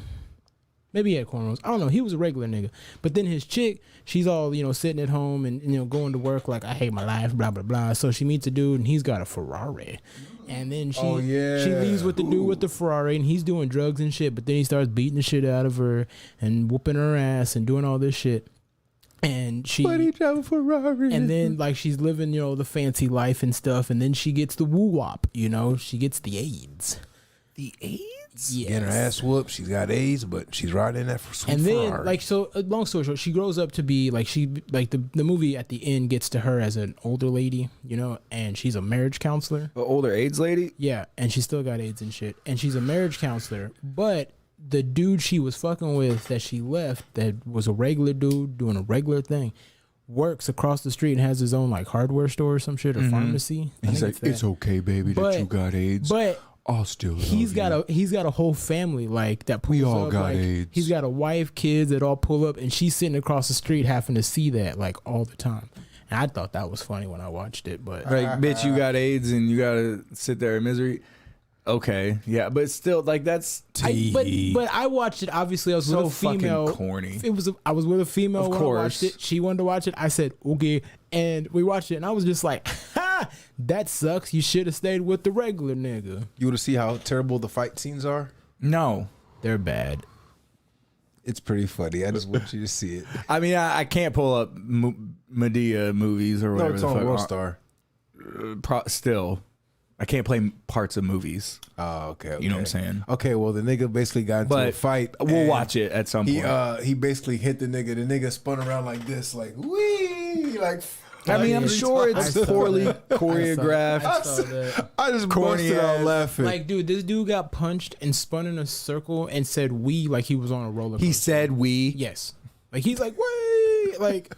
Maybe he had cornrows. I don't know. He was a regular nigga. But then his chick, she's all, sitting at home and, going to work like, I hate my life, blah, blah, blah. So she meets a dude and he's got a Ferrari. And then she leaves with the dude with the Ferrari and he's doing drugs and shit. But then he starts beating the shit out of her and whooping her ass and doing all this shit. And she, But he drive a Ferrari. and then like she's living, the fancy life and stuff. And then she gets the woo-wop, she gets the AIDS. The AIDS? Yes. Getting her ass whooped. She's got AIDS, but she's riding that for sweet And then, Ferrari. long story short, she grows up to be the movie at the end gets to her as an older lady, and she's a marriage counselor. An older AIDS lady? Yeah, and she still got AIDS and shit. And she's a marriage counselor, but the dude she was fucking with that she left, that was a regular dude doing a regular thing, works across the street and has his own like hardware store or some shit or pharmacy. I He's think like, that. it's okay, baby, But- that you got AIDS. But I'll still love he's got you. a whole family like that pulls We all up, got like, AIDS. He's got a wife, kids that all pull up, and she's sitting across the street having to see that like all the time. And I thought that was funny when I watched it, but Like, bitch, you got AIDS and you gotta sit there in misery. Okay, yeah, but still, like, that's but I watched it. Obviously, I was So with a female. fucking corny. I was with a female Of when I watched course. it. She wanted to watch it. I said okay, and we watched it, and I was just like, ha, that sucks. You should have stayed with the regular nigga. you want to see how terrible the fight scenes are? no. They're bad. It's pretty funny. I just want you to see it. I mean, I can't pull up Medea movies or No, whatever. it's the on fuck. World Star. Still, I can't play parts of movies. Oh, okay. You know what I'm saying? Okay, well, the nigga basically got into a But fight. we'll and watch it at some point. He basically hit the nigga. The nigga spun around like this, like wee, like. I mean, I'm sure I it's saw poorly that. choreographed. I saw that. I just Corny busted out ass. laughing. Like, dude, this dude got punched and spun in a circle and said "we" like he was on a roller coaster. He said we. yes, like he's like "wee," like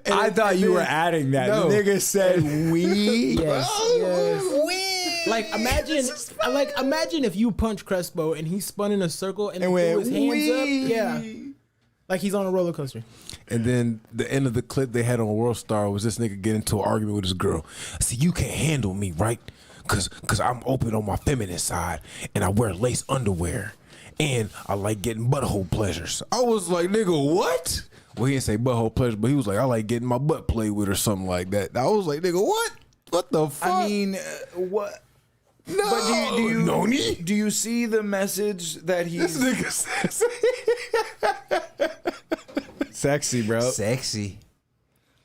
I thought you were adding that. No. The nigga said we. yes, yes. We. Like imagine if you punch Crespo and he spun in a circle and then threw his hands up. Yeah. Like he's on a roller coaster. And then the end of the clip they had on World Star was this nigga getting into an argument with his girl. See, you can't handle me, right? Cause I'm open on my feminine side and I wear lace underwear and I like getting butthole pleasures. I was like, nigga, what? Well, he didn't say butthole pleasure, but he was like, I like getting my butt played with or something like that. I was like, nigga, what? What the fuck? I mean, what? No, But Noni. do you see the message that he's This nigga says sexy, bro? sexy.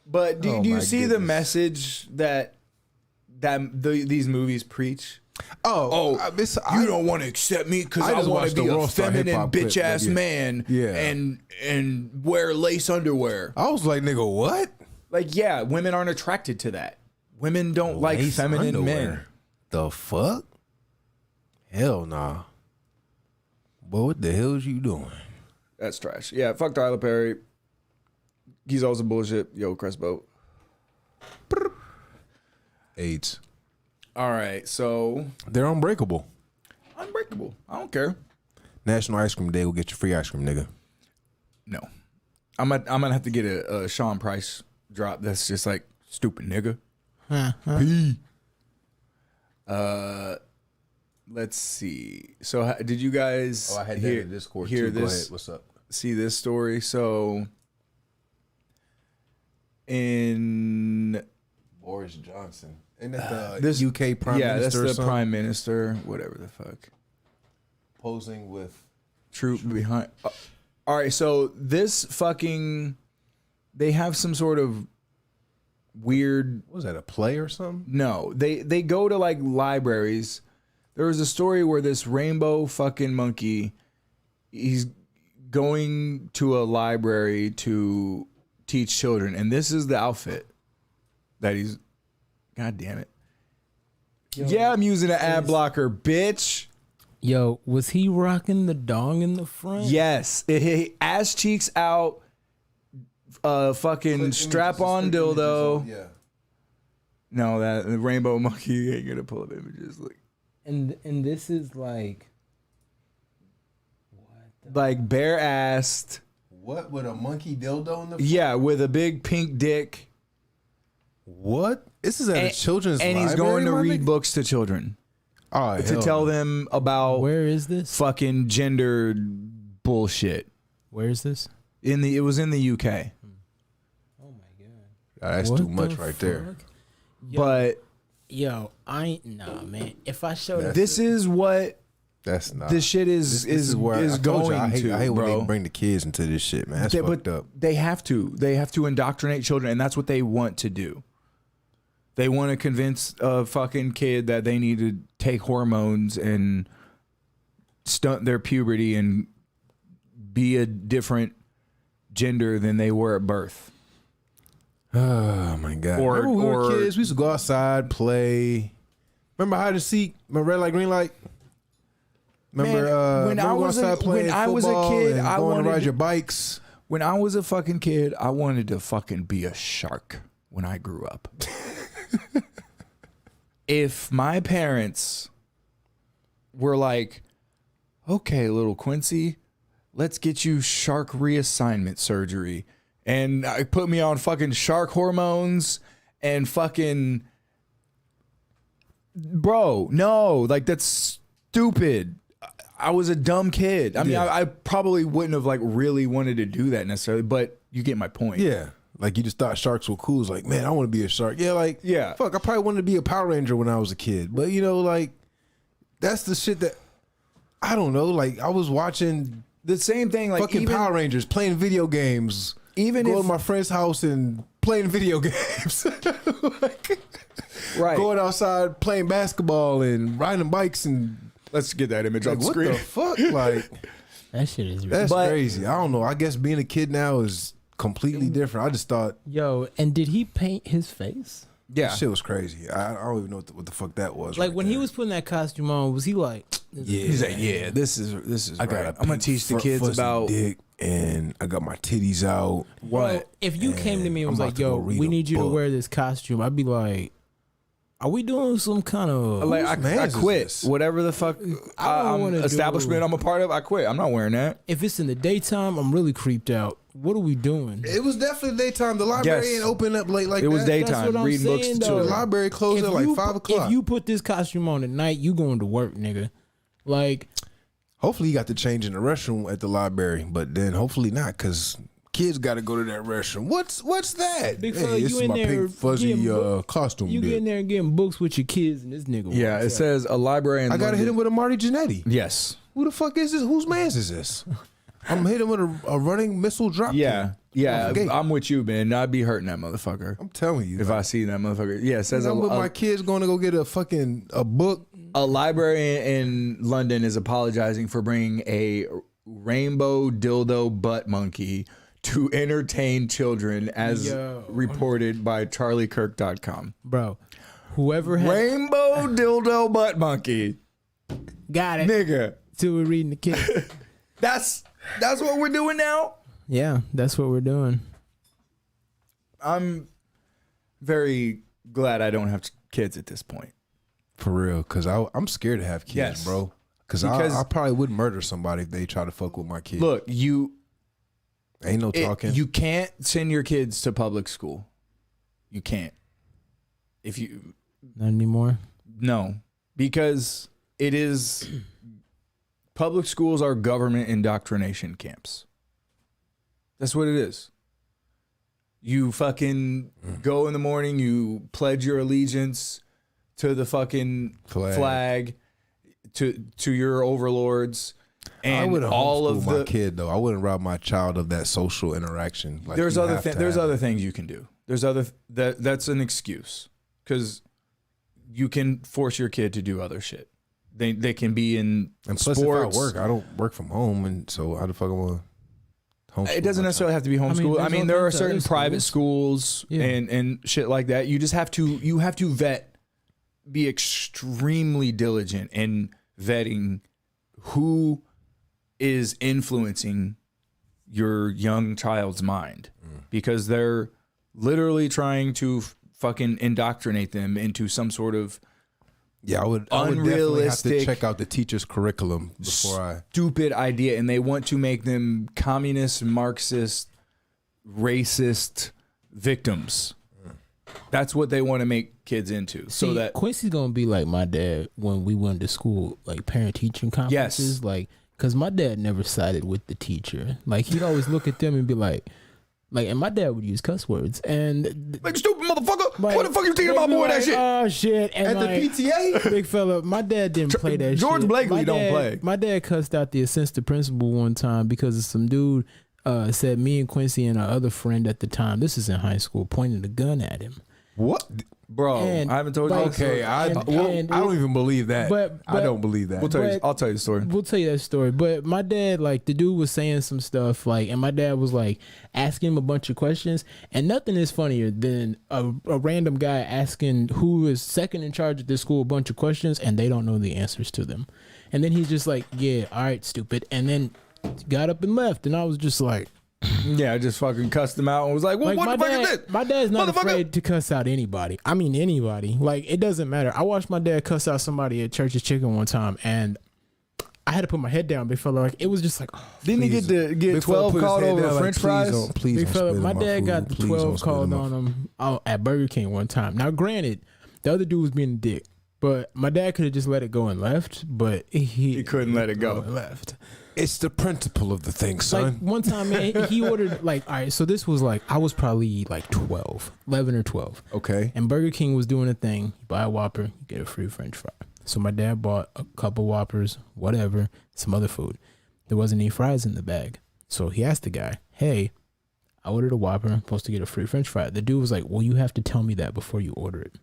But do Oh you my see the goodness. message that these movies preach? Oh, You don't want to accept me because I I just want watched to the be a World Star feminine hip-hop clip, bitch ass but yeah. man, Yeah. and wear lace underwear. I was like, nigga, what? Like, yeah, women aren't attracted to that. Women don't like Lace feminine underwear. men. The fuck? Hell nah. Boy, what the hell is you doing? That's trash. Yeah, fuck Tyler Perry. He's also bullshit. Yo, Crespo. AIDS. All right, so They're unbreakable. Unbreakable. I don't care. National Ice Cream Day will get you free ice cream, nigga. No, I'm gonna have to get a Sean Price drop. That's just like stupid nigga. P. Let's see. So did you guys hear this? Go ahead. What's up? See this story? So in Boris Johnson. Isn't that the this UK Prime yeah, Minister that's or the something? Prime Minister, whatever the fuck. Posing with... Troop behind. All right, so this fucking, they have some sort of weird. What was that, a play or something? No, they go to like libraries. There was a story where this rainbow fucking monkey, he's going to a library to teach children, and this is the outfit that he's. God damn it! Yeah, I'm using an ad blocker, bitch. Yo, was he rocking the dong in the front? Yes, it ass cheeks out, fucking strap on dildo. Yeah. No, that the rainbow monkey ain't gonna pull up images. And this is like Like bare assed. What, with a monkey dildo in the... Yeah, with a big pink dick. What? This is at a children's and library, he's going to my read nigga? books to children Oh, to tell them about where is this? fucking gender bullshit. Where is this? It was in the UK. Oh my god. That's What too much the right there. fuck? Yo, But yo, I ain't nah, man. If I showed up, this is what That's not... this shit is where I told you, going I hate to, when bro. they bring the kids into this shit, man. That's fucked But up. they have to. They have to indoctrinate children, and that's what they want to do. They want to convince a fucking kid that they need to take hormones and stunt their puberty and be a different gender than they were at birth. Oh my god! Or- Remember when we were or- kids, we used to go outside, play. Remember hide and seek? Remember red light, green light? Remember Man, when I remember was a- outside playing when I was a football kid, and I going to wanted ride to- your bikes. When I was a fucking kid, I wanted to fucking be a shark when I grew up. If my parents were like, okay, little Quincy, let's get you shark reassignment surgery. And I put me on fucking shark hormones and fucking, bro, no, like that's stupid. I was a dumb kid. I mean, Yeah. I probably wouldn't have like really wanted to do that necessarily, but you get my point. Yeah, like you just thought sharks were cool. It's like, man, I want to be a shark. Yeah, like, Yeah. fuck, I probably wanted to be a Power Ranger when I was a kid. But you know, like, that's the shit that I don't know. Like, I was watching The same thing, like fucking even, Power Rangers, playing video games, even going if to my friend's house and playing video games. Like, right. going outside playing basketball and riding bikes and Let's get that image on like, the what screen. the fuck? Like, that shit is that's But- crazy. I don't know. I guess being a kid now is completely different. I just thought yo. And did he paint his face? Yeah. shit was crazy. I don't even know what the fuck that was. Like right when he there. was putting that costume on, was he like? Yeah. He's like, yeah, this is I right. got. I'm gonna teach the kids about dick, and I got my titties out. what. Bro, if you came to me and I'm was about like, to go "Yo, read we a need you to book. wear this costume," I'd be like, Are we doing some kind of Like I quit. this? Whatever the fuck establishment I'm a part of, I quit. I'm not wearing that. If it's in the daytime, I'm really creeped out. What are we doing? It was definitely daytime. The library ain't open up late like that. It was daytime. That's what I'm Reading books saying, to though. The children. library closed at like 5 o'clock. If you put this costume on at night, you going to work, nigga. Like, Hopefully, you got to change in the restroom at the library, but then hopefully not, because kids got to go to that restroom. What's that? Big Hey, fella, this you is in my there pink fuzzy getting costume. you bit. getting there and getting books with your kids, and this nigga. Yeah, it says a library in I gotta hit him with a Marty Jannetty. Yes. Who the fuck is this? Whose man's is this? I'm hitting with a running missile drop. Yeah. Yeah. Okay. I'm with you, man. I'd be hurting that motherfucker. I'm telling you. If I see that motherfucker. Yeah, it says I'm with my kids going to go get a book. a library in London is apologizing for bringing a rainbow dildo butt monkey to entertain children, as reported by charliekirk.com. Bro, whoever had Rainbow dildo butt monkey. got it. Nigga. Till we're reading the kids. That's what we're doing now? Yeah, that's what we're doing. I'm very glad I don't have kids at this point. For real, because I'm scared to have kids, Yes. bro. Because I probably would murder somebody if they try to fuck with my kid. Look, Ain't no talking. you can't send your kids to public school. You can't. Not anymore. No, because it is public schools are government indoctrination camps. That's what it is. You fucking go in the morning, you pledge your allegiance to the fucking flag to your overlords, and I wouldn't all homeschool of my kid though. I wouldn't rob my child of that social interaction. Like, there's you other have to there's have other it. things you can do. There's that's an excuse, because you can force your kid to do other shit. They can be in And plus, sports. if I work, I don't work from home, and so how the fuck am I? It doesn't necessarily have to be homeschool. I mean, there's all there are kinds of certain other private schools and shit like that. You just have to be extremely diligent in vetting who is influencing your young child's mind, because they're literally trying to fucking indoctrinate them into some sort of I would definitely have to unrealistic, check out the teacher's curriculum before I. stupid idea, and they want to make them communist, Marxist, racist victims. That's what they want to make kids into. So See, that Quincy's gonna be like my dad when we went to school, like parent teaching conferences, like because my dad never sided with the teacher. Like he'd always look at them and be like, and my dad would use cuss words and like, stupid motherfucker, like, what the fuck you thinking they'd about, be boy? like, That shit. Oh shit! And At the like, PTA? big fella, my dad didn't play that. George shit. Blakely My don't dad- play. My dad cussed out the assistant principal one time because of some dude said me and Quincy and our other friend at the time. This is in high school. Pointed a gun at him. What? Bro, And- I haven't told you. like, this story. Okay, I and- don't even believe that. but- I don't believe that. I'll tell you the story. We'll tell you that story. But my dad, like, the dude was saying some stuff, like, and my dad was like asking him a bunch of questions, and nothing is funnier than a random guy asking who is second in charge at this school a bunch of questions, and they don't know the answers to them. And then he's just like, yeah, all right, stupid. And then got up and left, and I was just like, Yeah, I just fucking cussed him out and was like, well, like what the fuck is this? my dad's not Motherfucker. afraid to cuss out anybody. I mean, anybody. Like, it doesn't matter. I watched my dad cuss out somebody at Church's Chicken one time, and I had to put my head down. Big fella, like, it was just like, oh, Didn't he get Big fella 12 put his called head over down like, French please fries? don't- please big don't fella. spit in My dad food. got the Please don't 12 spit in called my on him at Burger King one time. Now, granted, the other dude was being a dick, but my dad could have just let it go and left, but he couldn't let it go. And left. It's the principle of the thing, Like son. one time, man, he ordered like, all right, so this was like, I was probably like 11 or 12. Okay. And Burger King was doing a thing. You buy a Whopper, you get a free French fry. So my dad bought a couple Whoppers, whatever, some other food. There wasn't any fries in the bag. So he asked the guy, hey, I ordered a Whopper. I'm supposed to get a free French fry. The dude was like, well, you have to tell me that before you order it.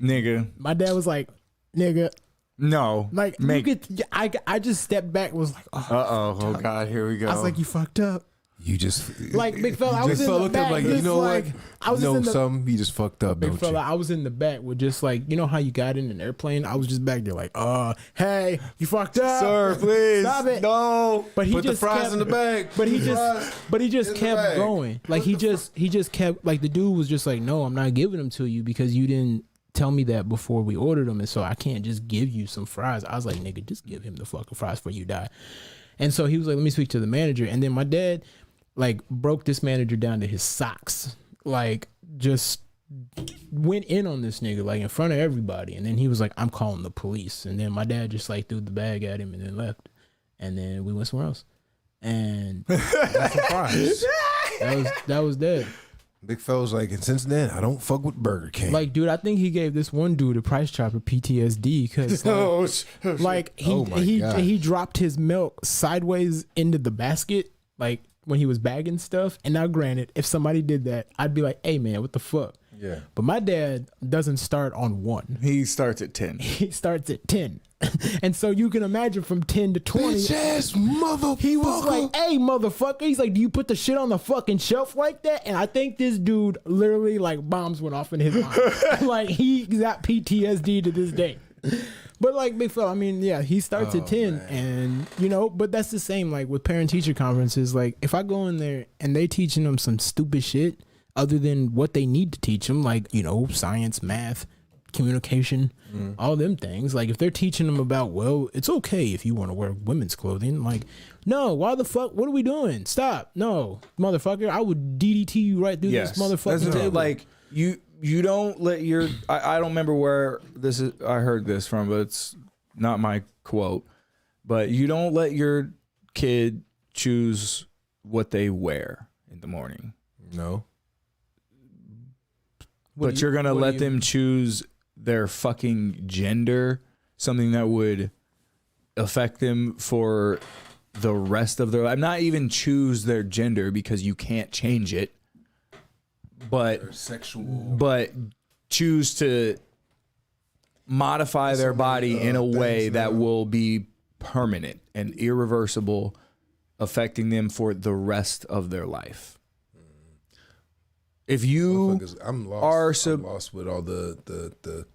Nigga. My dad was like, nigga. No. Like, I just stepped back and was like, oh. Oh God, here we go. I was like, you fucked up. You just Like, big fella, I was in the looked up back. like, you just know like, what? I was you know in the, something. You just fucked up, big don't fella, you? I was in the back with just like, you know how you got in an airplane? I was just back there like, hey, you fucked up. Sir, please. Stop it. No. But he Put just the fries kept, in the bag. But he Put the fries just in the kept bag. going. Like he just kept, like the dude was just like, no, I'm not giving them to you because you didn't tell me that before we ordered them, and so I can't just give you some fries. I was like, nigga, just give him the fucking fries before you die. And so he was like, let me speak to the manager. And then my dad like broke this manager down to his socks, like just went in on this nigga like in front of everybody. And then he was like, I'm calling the police. And then my dad just like threw the bag at him and then left. And then we went somewhere else. And that's a fries. That was dead. Big fella's like, and since then, I don't fuck with Burger King. Like, dude, I think he gave this one dude a Price Chopper PTSD because, like, he dropped his milk sideways into the basket, like when he was bagging stuff. And now, granted, if somebody did that, I'd be like, "Hey, man, what the fuck?" Yeah. But my dad doesn't start on 1. He starts at 10. He starts at 10. And so you can imagine from 10 to 20. Bitch ass motherfucker. He was like, hey, motherfucker. He's like, do you put the shit on the fucking shelf like that? And I think this dude literally, like, bombs went off in his mind. Like, he got PTSD to this day. But, like, big fella, I mean, yeah, he starts at 10. Man. And, you know, but that's the same, like, with parent-teacher conferences. Like, if I go in there and they teaching them some stupid shit other than what they need to teach them, like, you know, science, math, communication, all them things. Like, if they're teaching them about, well, it's okay if you want to wear women's clothing. Like, no, why the fuck? What are we doing? Stop. No, motherfucker. I would DDT you right through this motherfucking table. Like, you don't let your, I don't remember where this is, I heard this from, but it's not my quote, but you don't let your kid choose what they wear in the morning. No. But you're going to let them choose their fucking gender, something that would affect them for the rest of their life. Not even choose their gender because you can't change it, but choose to modify their body in a way that will be permanent and irreversible, affecting them for the rest of their life. If you I'm lost with all the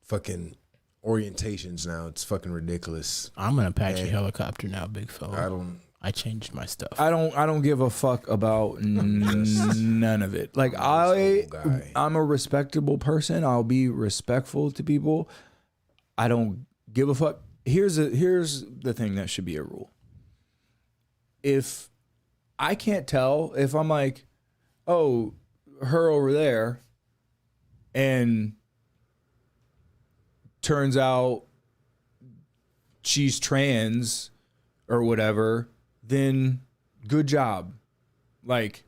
fucking orientations now. It's fucking ridiculous. I'm an Apache helicopter now, big fella. I changed my stuff. I don't give a fuck about none of it. Like, I'm a respectable person. I'll be respectful to people. I don't give a fuck. Here's the thing that should be a rule. If I can't tell, if I'm like, oh, her over there, and turns out she's trans or whatever, then good job. Like,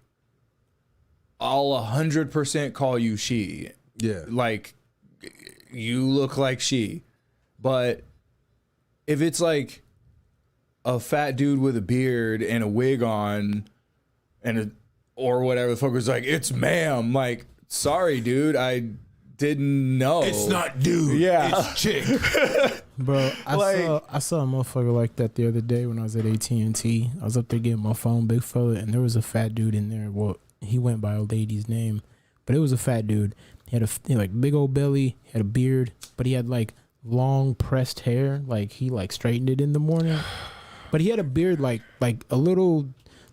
I'll 100% call you she. Yeah. Like, you look like she. But if it's like a fat dude with a beard and a wig on and or whatever the fuck was like, it's ma'am. Like, sorry, dude, I didn't know. It's not dude. Yeah. It's chick. Bro, I saw a motherfucker like that the other day when I was at AT&T. I was up there getting my phone, big fella, and there was a fat dude in there. Well, he went by a lady's name, but it was a fat dude. He had like big old belly, had a beard, but he had like long pressed hair. Like, he like straightened it in the morning. But he had a beard like a little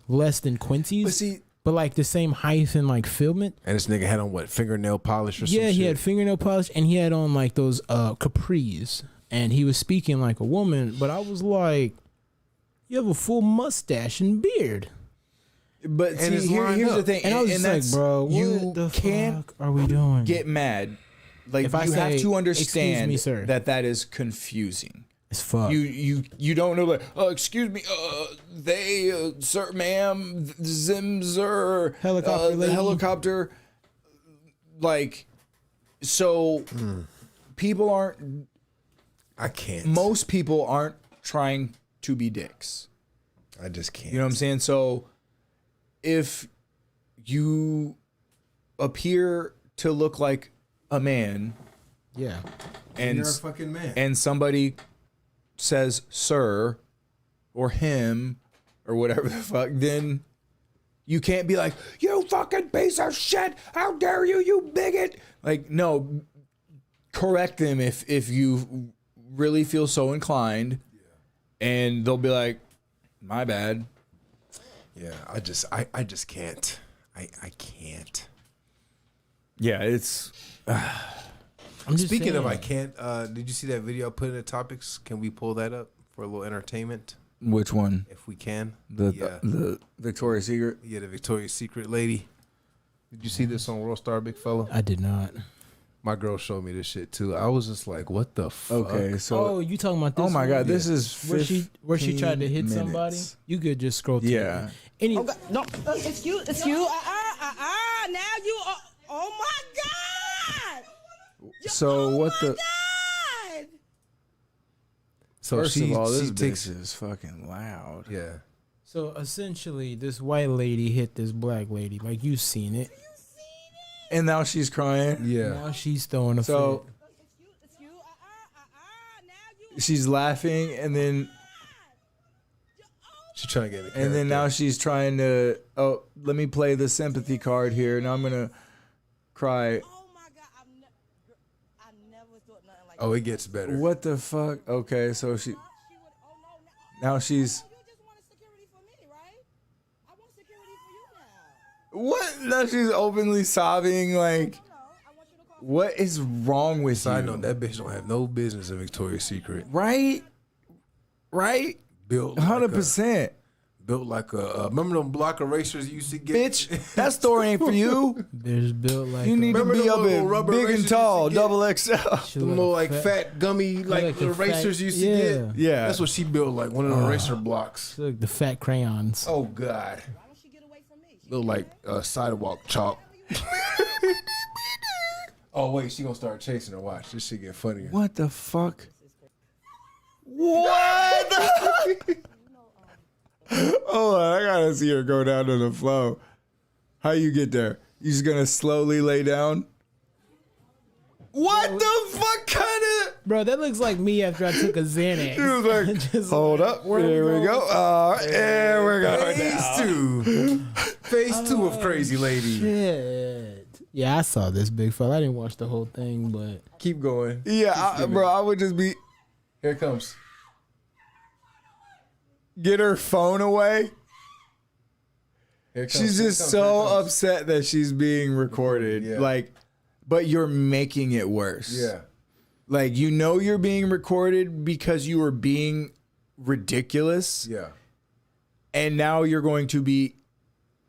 less than Quincy's. But like the same height and like filament. And this nigga had on what, fingernail polish or something? Yeah, he had fingernail polish and he had on like those capris. And he was speaking like a woman, but I was like, you have a full mustache and beard. But see, here's the thing. And I was just like, bro, what the fuck are we doing? Get mad. Like, if I you have to understand me, sir, that is confusing. It's fuck. You don't know, like, oh, excuse me, they, sir, ma'am, Zimzer, helicopter the helicopter, like, so people aren't. I can't. Most people aren't trying to be dicks. I just can't. You know what I'm saying? So if you appear to look like a man, yeah, and you're a fucking man, and somebody says sir or him or whatever the fuck, then you can't be like, you fucking piece of shit, how dare you, you bigot. Like, no, correct them if you really feel so inclined, and they'll be like, my bad. Yeah, I just can't. I can't. Yeah, it's I'm just Speaking of, saying. I can't. Did you see that video I put in the topics? Can we pull that up for a little entertainment, Which one? if we can? The Victoria's Secret. Yeah, the Victoria's Secret lady. Did you see this on World Star, big fella? I did not. My girl showed me this shit too. I was just like, "What the fuck?" Okay, so You talking about this? oh my one? god, this is where she tried to hit 15 somebody. minutes. You could just scroll through. Yeah. Any, Oh God, no, excuse. Now you are. Oh my God! So what the? God! So First of all, this she takes bitch is fucking loud. yeah. so essentially, this white lady hit this black lady. Like you seen it. And now she's crying. Yeah. Now she's throwing a So Excuse. Now you. she's laughing, and then She's trying to get in the and then character. now she's trying to. Oh, let me play the sympathy card here. Now I'm gonna cry. Oh my God! I never thought nothing like. Oh, it gets better. What the fuck? Okay, so she She would. Oh no! now she's. You just wanted security for me, right? I want security for you now. What? Now she's openly sobbing. Like, I want you to call. what is wrong with Side you? note: that bitch don't have no business in Victoria's Secret. Right? Right? Built like 100%. built like a. Remember them block erasers you used to get? Bitch, that store ain't for you. There's built like You need to Remember be the up little at rubber big erasers and you tall, used to get? double XL. She Them look little like fat gummy like a erasers fat- you used to yeah. get. Yeah. That's what she built, like one of the eraser blocks. Look, the fat crayons. Oh God. Why don't she get away from me? Look like sidewalk chalk. Oh wait, she gonna start chasing her. Watch, this shit get funnier. What the fuck? What the Hold on, I gotta see her go down to the flow. How you get there? You just gonna slowly lay down? What the fuck kind of? Bro, that looks like me after I took a Xanax. She was like, Just hold up, where here we we go. Here we go. Phase two. Phase two of Crazy Lady. Shit. Yeah, I saw this big fella. I didn't watch the whole thing, but Keep going. Yeah, bro, I would just be Here it comes. get her phone away. Here it comes. She's Here it just comes. so Here it comes. upset that she's being recorded. Yeah. Like, but you're making it worse. Yeah. Like, you know you're being recorded because you are being ridiculous. Yeah. And now you're going to be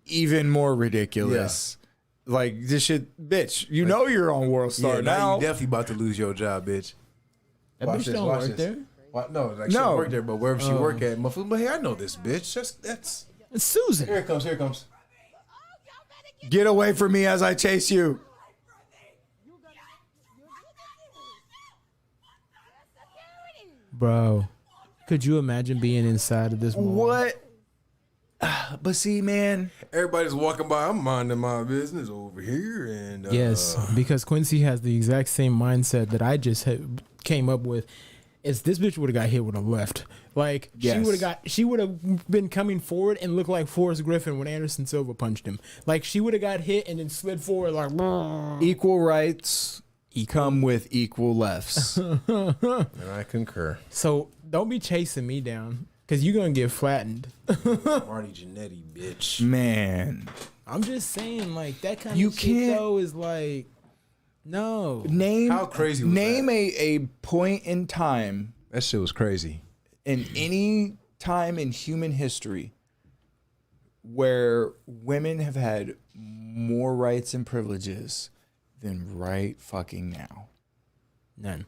even more ridiculous. Like, this shit, bitch, you know you're on World Star Yeah, now. you definitely about to lose your job, bitch. that Watch bitch this, don't watch work this. there. No, like she No. don't work there, but wherever she work at, motherfucker. But hey, I know this bitch. That's It's Susan. here it comes. Here it comes. Get away from me as I chase you. Bro, could you imagine being inside of this mall? What? But see, man, Everybody's walking by. I'm minding my business over here, and Yes, because Quincy has the exact same mindset that I just came up with. Is this bitch would have got hit with a left? Like Yes. she would have been coming forward and looked like Forrest Griffin when Anderson Silva punched him. Like she would have got hit and then slid forward like. equal rights come with equal lefts. and I concur. So don't be chasing me down because you're gonna get flattened. Marty Jannetty, bitch. Man, I'm just saying, like that kind You of shit can't- though is like, no. name How crazy was name that? a point in time That shit was crazy. in any time in human history where women have had more rights and privileges than right fucking now. None.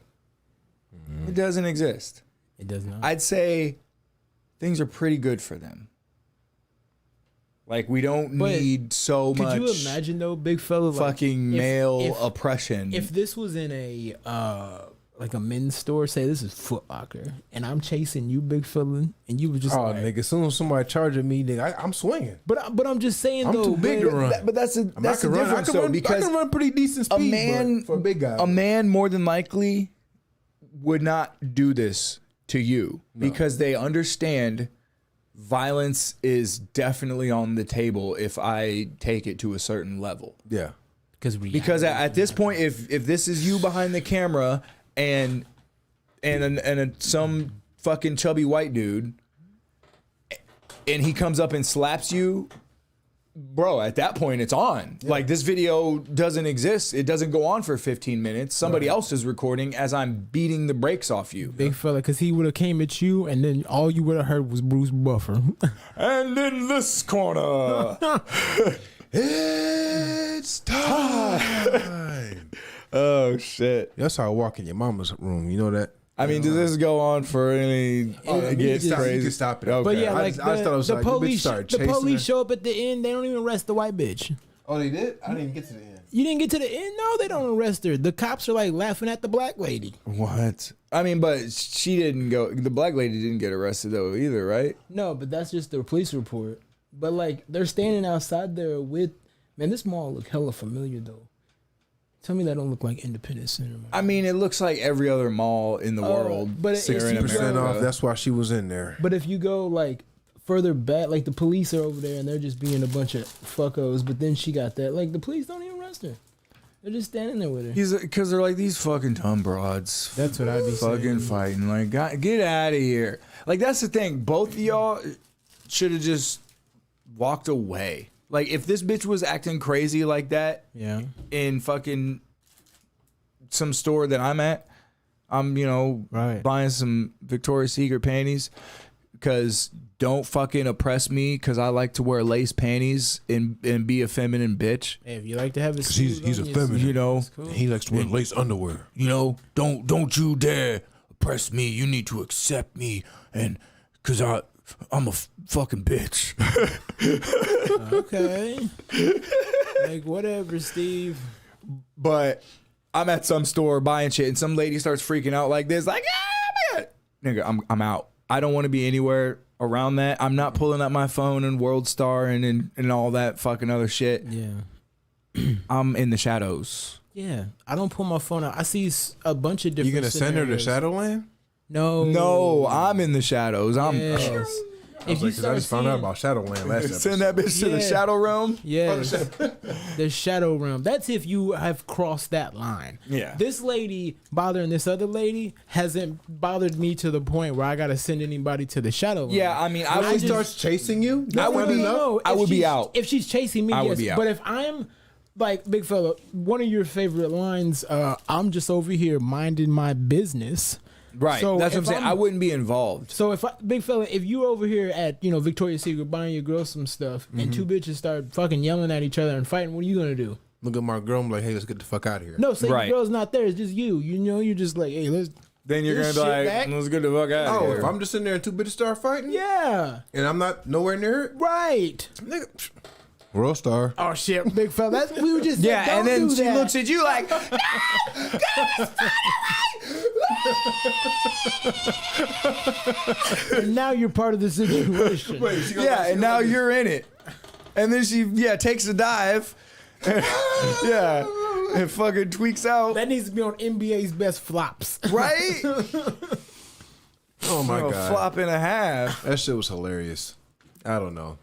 It doesn't exist. It does not. I'd say things are pretty good for them. Like, we don't But need so Could much you imagine though, big fella, like, fucking if- male if- oppression. If this was in a like a men's store, say this is Foot Locker, and I'm chasing you, big fella, and you were just Oh, like, nigga, as soon as somebody charging me, nigga, I'm swinging. but I'm just saying I'm though, too big but- to run. But that's the I can run. difference, I though, can because run pretty decent a speed. man, but for a big guy, a man more than likely would not do this to you because they understand violence is definitely on the table if I take it to a certain level. yeah, Because at this point, if this is you behind the camera and some fucking chubby white dude, and he comes up and slaps you bro, at that point it's on. Yeah. Like this video doesn't exist. It doesn't go on for 15 minutes. Somebody else is recording as I'm beating the brakes off you. Big fella, because he would have came at you and then all you would have heard was Bruce Buffer. And in this corner, it's time. Oh, shit. That's how I walk in your mama's room. You know that? I mean, does this go on for any? It gets crazy. You can stop it. Okay. But yeah, like I just thought it was the like police, the police show up at the end. They don't even arrest the white bitch. Oh, they did? I didn't get to the end. You didn't get to the end? No, they don't arrest her. The cops are like laughing at the black lady. What? I mean, but she didn't go. The black lady didn't get arrested though either, right? No, but that's just the police report. But like they're standing outside there with, man, this mall look hella familiar though. Tell me that don't look like Independence Center. I mean, it looks like every other mall in the world. But here in 60% America. off. That's why she was in there. But if you go like further back, like the police are over there and they're just being a bunch of fuckos. But then she got that. Like the police don't even arrest her. They're just standing there with her. Because they're like these fucking dumb broads. That's what I'd be fucking saying. fighting. Like, get out of here. Like that's the thing. Both of y'all should have just walked away. Like if this bitch was acting crazy like that, Yeah. in fucking some store that I'm at, I'm Right. buying some Victoria's Secret panties because don't fucking oppress me because I like to wear lace panties and be a feminine bitch. Hey, if you like to have it, He's a feminine. Cool. He likes to wear lace underwear. Don't you dare oppress me. You need to accept me, and because I'm a fucking bitch. Okay. Like whatever, Steve. But I'm at some store buying shit, and some lady starts freaking out like this, like, "Ah, man, nigga, I'm out. I don't want to be anywhere around that. I'm not pulling up my phone and World Star and all that fucking other shit. Yeah. I'm in the shadows. Yeah. I don't pull my phone out. I see a bunch of different. You gonna send her to scenarios. Shadowland? No. I'm in the shadows. Yes. If you I start just found out seeing- about Shadowland last episode. Send that bitch to the Yeah. shadow realm. Yes. The shadow realm. That's if you have crossed that line. Yeah. This lady bothering this other lady hasn't bothered me to the point where I gotta send anybody to the shadow realm. Yeah, I mean, I When would she starts chasing you, I would be- I If would be she's- out. If she's chasing me, I yes. would be out. But if I'm like, big fella, one of your favorite lines, I'm just over here minding my business. right. So That's what I'm if saying. I wouldn't be involved. So big fella, if you over here at Victoria's Secret buying your girl some stuff and two bitches start fucking yelling at each other and fighting, what are you gonna do? look at my girl and be like, hey, let's get the fuck out of here. No, say Right. the girl's not there. It's just you. You're just like, hey, let's. Then you're This gonna be shit like, back? let's get the fuck out of Oh, here. if I'm just sitting there and two bitches start fighting, Yeah. and I'm not nowhere near it, Right. nigga, World Star. Oh shit, big fella. That's we were just saying, yeah, and don't then do she that. looks at you like, And now you're part of the situation. yeah, and now you're in it. And then she, takes a dive. Yeah, and fucking tweaks out. That needs to be on NBA's best flops. Right? Oh my A god, flop and a half. that shit was hilarious. I don't know.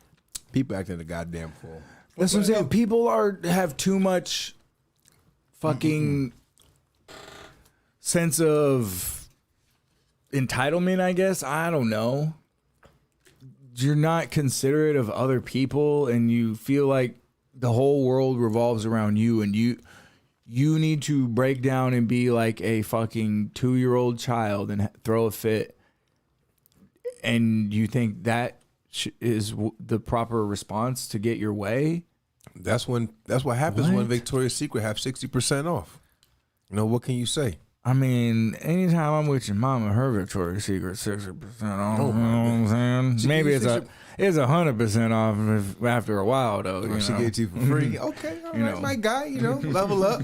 People acting a goddamn fool. That's what I'm saying. People have too much fucking sense of entitlement, I guess. I don't know. You're not considerate of other people, and you feel like the whole world revolves around you, and you need to break down and be like a fucking 2-year-old child and throw a fit. And you think that is the proper response to get your way? That's what happens when Victoria's Secret have 60% off. What can you say? I mean, anytime I'm with your mama, her Victoria's Secret 60% off. You know what I'm saying? Maybe it's 100% off after a while, though. You She know? gave it to you for free. Okay, all right, my guy. Level up.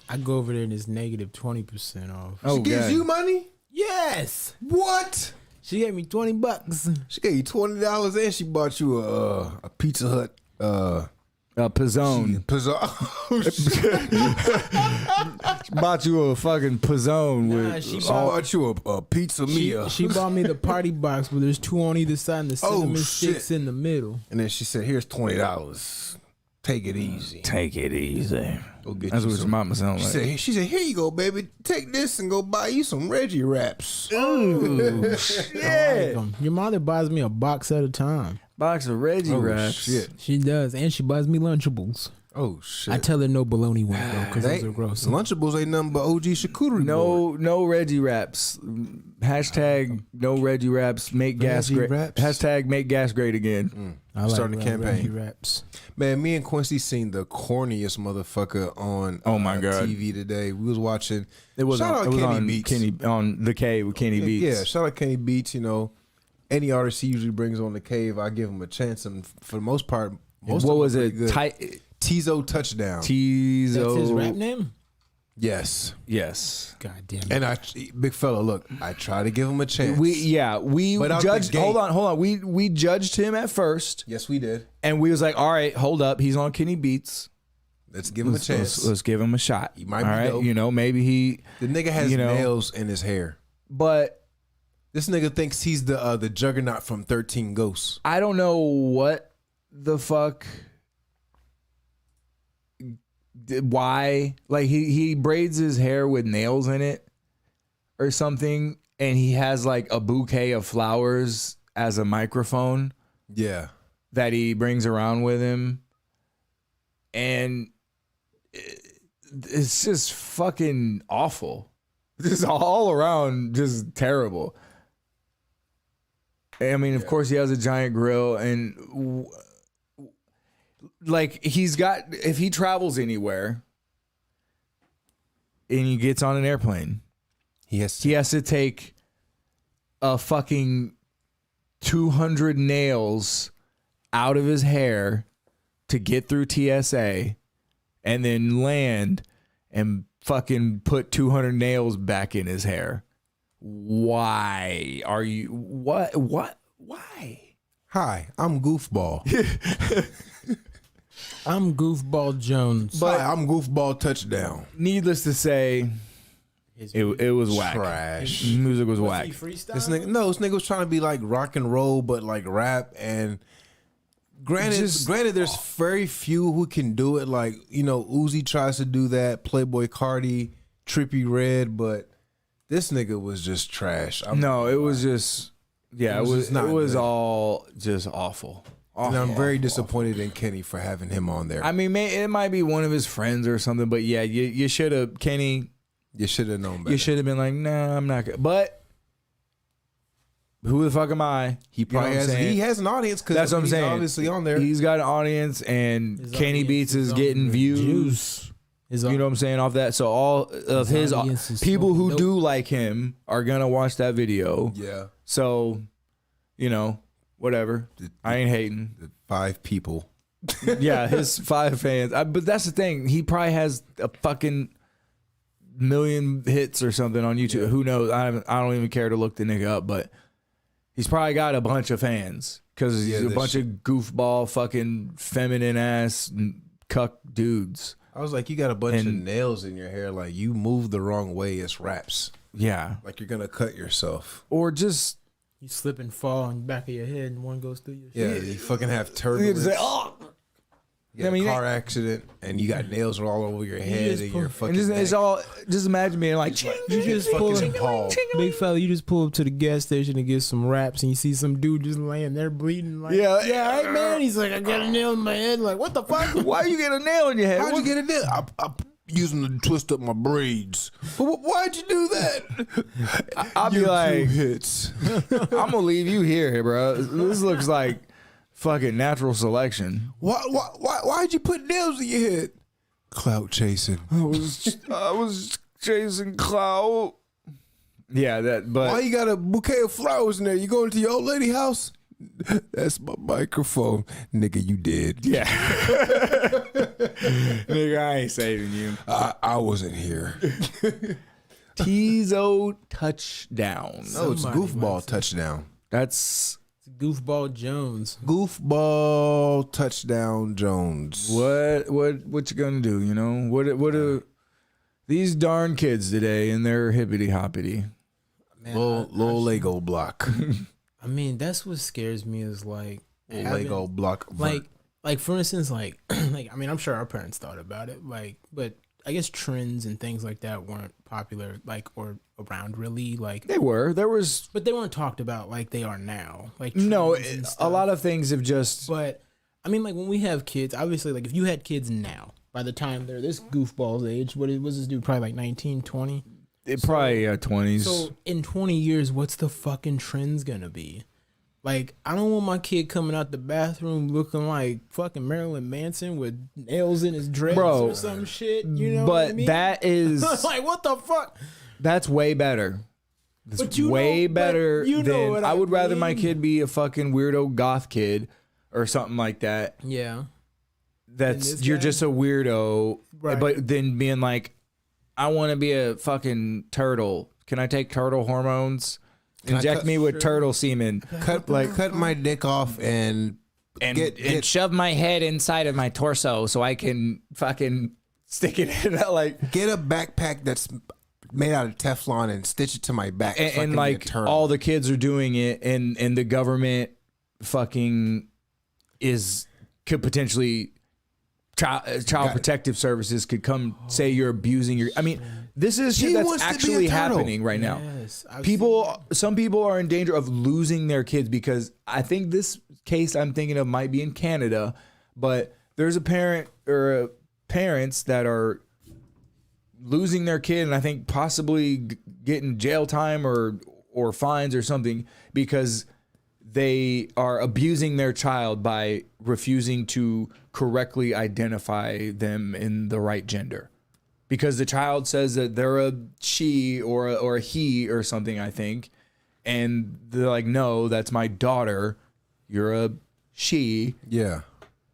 I go over there and it's negative 20% off. Oh, She gives God. you money. Yes. What? She gave me $20. She gave you $20 and she bought you a Pizza Hut. Pizzone. Bought you a fucking pizzone with. she She bought you a pizza Mia. She bought me the party box where there's 2 on either side and the cinnamon shit. sticks in the middle. And then she said, "Here's $20. Take it easy. Take it easy. Go get That's you what some." your mama sound like. She said, "Here you go, baby. Take this and go buy you some Reggie wraps." Ooh, I like shit. 'em. Your mother buys me a box at a time. box of Reggie wraps. Shit. She does, and she buys me Lunchables. Oh shit. I tell her no bologna ones though, because those are gross. Lunchables ain't nothing but OG charcuterie board. No Reggie wraps. Hashtag no Reggie wraps. Make gas Reggie great. wraps? Hashtag make gas great again. I like Starting a campaign. Reggie wraps. Man, me and Quincy seen the corniest motherfucker on Oh my God. TV today. We was watching. It was shout on, out it was Kenny on Beats. Kenny on the K with Kenny Beats. Yeah, shout out Kenny Beats. You know, any artist he usually brings on the cave, I give him a chance, and for the most part, most What of was them are it? pretty good. Tizo Touchdown. Tizo. That's his rap name? Yes. Yes. God damn it. And big fella, look, I try to give him a chance. We But out the judged. gate- Hold on. We judged him at first, Yes, we did. and we was like, all right, hold up. He's on Kenny Beats. Let's give him a chance. Let's give him a shot. He might all be right. dope. You know, maybe he. The nigga has you know, nails in his hair. But This nigga thinks he's the juggernaut from 13 Ghosts. I don't know what the fuck. Why? Like he braids his hair with nails in it or something, and he has like a bouquet of flowers as a microphone Yeah. that he brings around with him, and it's just fucking awful. Just all around, just terrible. I mean, of course, he has a giant grill, and like he's got, if he travels anywhere and he gets on an airplane, He has he has to take a fucking 200 nails out of his hair to get through TSA and then land and fucking put 200 nails back in his hair. Why are you, why? Hi, I'm Goofball. I'm Goofball Jones. But I'm Goofball Touchdown. Needless to say, it was whack. Trash. Music was whack. This nigga was trying to be like rock and roll, but like rap. And granted, there's very few who can do it. Like, you know, Uzi tries to do that. Playboy Cardi, Trippie Redd, but this nigga was just trash. No, it was just, yeah, it was not good. all just awful. And I'm Awful, very awful, disappointed in Kenny for having him on there. I mean, it might be one of his friends or something, but yeah, you should have, Kenny. You should have known better. You should have been like, nah, I'm not good. But who the fuck am I? He probably he has an audience because That's what I'm he's saying. obviously on there. He's got an audience, and His Kenny audience Beats is is on getting the views. juice. You know what I'm saying off that. So all of his audience is people who smoking do like him are gonna watch that video. Yeah. So, you know, whatever. I ain't hating. The 5 people. Yeah, his 5 fans. But that's the thing. He probably has a fucking million hits or something on YouTube. Who knows? I don't even care to look the nigga up, but he's probably got a bunch of fans because he's a bunch of goofball, fucking feminine ass cuck dudes. I was like, you got a bunch of nails in your hair. Like, you move the wrong way. It's raps. Yeah. Like, you're going to cut yourself. Or just, You slip and fall on the back of your head and one goes through your shit. Yeah, you fucking have you turbulence. say, oh. You get a car accident, and you got nails all over your head just and pull- your and fucking And just, it's neck. all, just imagine being like, You just pull fucking Paul. Big fella, you just pull up to the gas station and get some wraps, and you see some dude just laying there bleeding. Like, Yeah. all right, man. He's like, I got a nail in my head. Like, what the fuck? why you get a nail in your head? How'd you get a nail? I used them to twist up my braids. But why'd you do that? I'll be You like, 2 hits. I'm gonna leave you here, bro. This looks like fucking natural selection. Why'd you put nails in your head? Clout chasing. I was chasing clout. Yeah, that. But Why you got a bouquet of flowers in there? You going to your old lady house? That's my microphone. Nigga, you did. yeah, nigga, I ain't saving you. I wasn't here. Tizo touchdown. No, it's Somebody goofball must- touchdown. That's Goofball Jones. Goofball touchdown Jones. what you gonna do? You know what are these darn kids today in their hippity hoppity? Man, Little Lego block. I mean, that's what scares me is like Little having- Lego block. like for instance, like I mean, I'm sure our parents thought about it, like, but I guess trends and things like that weren't popular, like, or around really, like They were. There was but they weren't talked about like they are now. Like no. trends and A stuff. lot of things have just. But I mean, like when we have kids, obviously, like if you had kids now, by the time they're this goofball's age, what was this dude? Probably like 19, 20? Probably 20s. So in 20 years, what's the fucking trends gonna be? Like, I don't want my kid coming out the bathroom looking like fucking Marilyn Manson with nails in his dreads Bro, or some shit. You know but what I mean? that is like, what the fuck? that's way better. That's But you way know- better but you know than what I I would rather my mean. kid be a fucking weirdo goth kid or something like that. Yeah. That's this you're guy? just a weirdo. Right. But then being like, I want to be a fucking turtle. Can I take turtle hormones? Inject me with turtle semen. Cut my dick off and And shove my head inside of my torso so I can fucking stick it in that, like get a backpack that's made out of Teflon and stitch it to my back. so I can and be a like turtle. all the kids are doing it and the government fucking could potentially child protective services could come say you're abusing your. I mean, this is shit He that's wants to be a actually turtle. happening right now. Yes, I've Some people are in danger of losing their kids because I think this case I'm thinking of might be in Canada, but there's a parent or parents that are losing their kid and I think possibly getting jail time or fines or something because they are abusing their child by refusing to correctly identify them in the right gender. Because the child says that they're a she or a he or something, I think. And they're like, no, that's my daughter. You're a she. Yeah.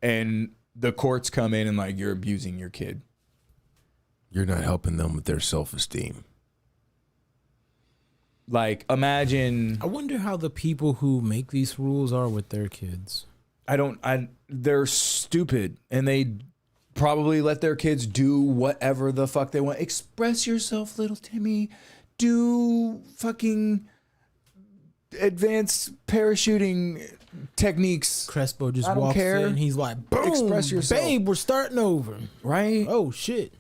And the courts come in and like, you're abusing your kid. You're not helping them with their self-esteem. Like, imagine. I wonder how the people who make these rules are with their kids. They're stupid and they probably let their kids do whatever the fuck they want. Express yourself, little Timmy. Do fucking advanced parachuting techniques. Crespo just I don't walks care. in. He's like, boom, Express yourself. babe, we're starting over. Right? Oh, shit.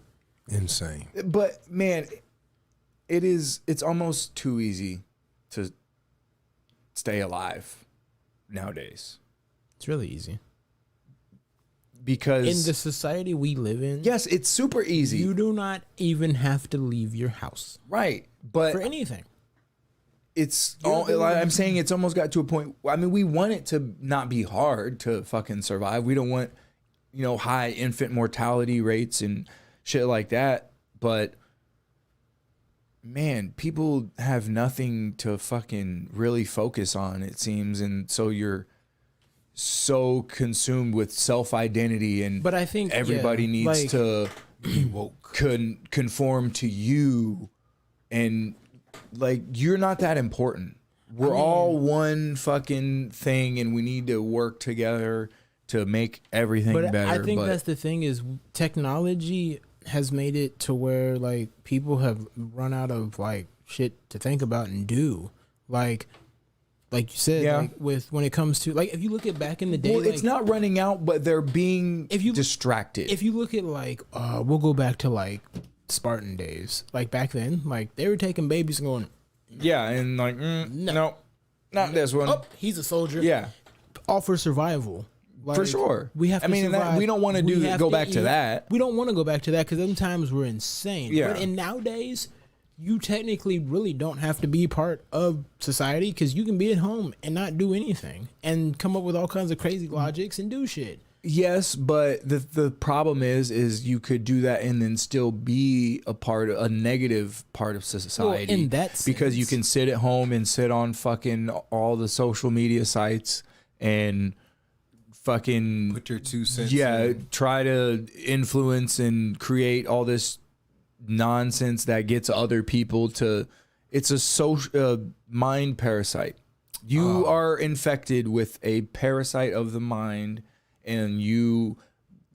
Insane. But man, it's almost too easy to stay alive nowadays. It's really easy. Because In the society we live in, yes, it's super easy. you do not even have to leave your house Right. But for anything. it's all, I'm saying it's almost got to a point. I mean, we want it to not be hard to fucking survive. We don't want, high infant mortality rates and shit like that. But man, people have nothing to fucking really focus on, it seems. And so you're so consumed with self-identity and But I think everybody needs to be woke, conform to you, and like you're not that important. We're all one fucking thing, and we need to work together to make everything But better. I think that's the thing is technology has made it to where like people have run out of like shit to think about and do. Like you said, Yeah. like when it comes to like if you look at back in the day, well, like, it's not running out, but they're being distracted. If you look at like we'll go back to like Spartan days. Like back then, like they were taking babies and going, yeah, and like no, not this one. oh, he's a soldier. Yeah, all for survival. for sure. We have to we don't want to go back to that. We don't want to go back to that because sometimes we're insane. Yeah. But nowadays, you technically really don't have to be part of society because you can be at home and not do anything and come up with all kinds of crazy logics and do shit. Yes, but the problem is you could do that and then still be a negative part of society. Well, in that sense. Because you can sit at home and sit on fucking all the social media sites and fucking Put your 2 cents. try to influence and create all this nonsense that gets other people to. It's a social mind parasite. You are infected with a parasite of the mind, and you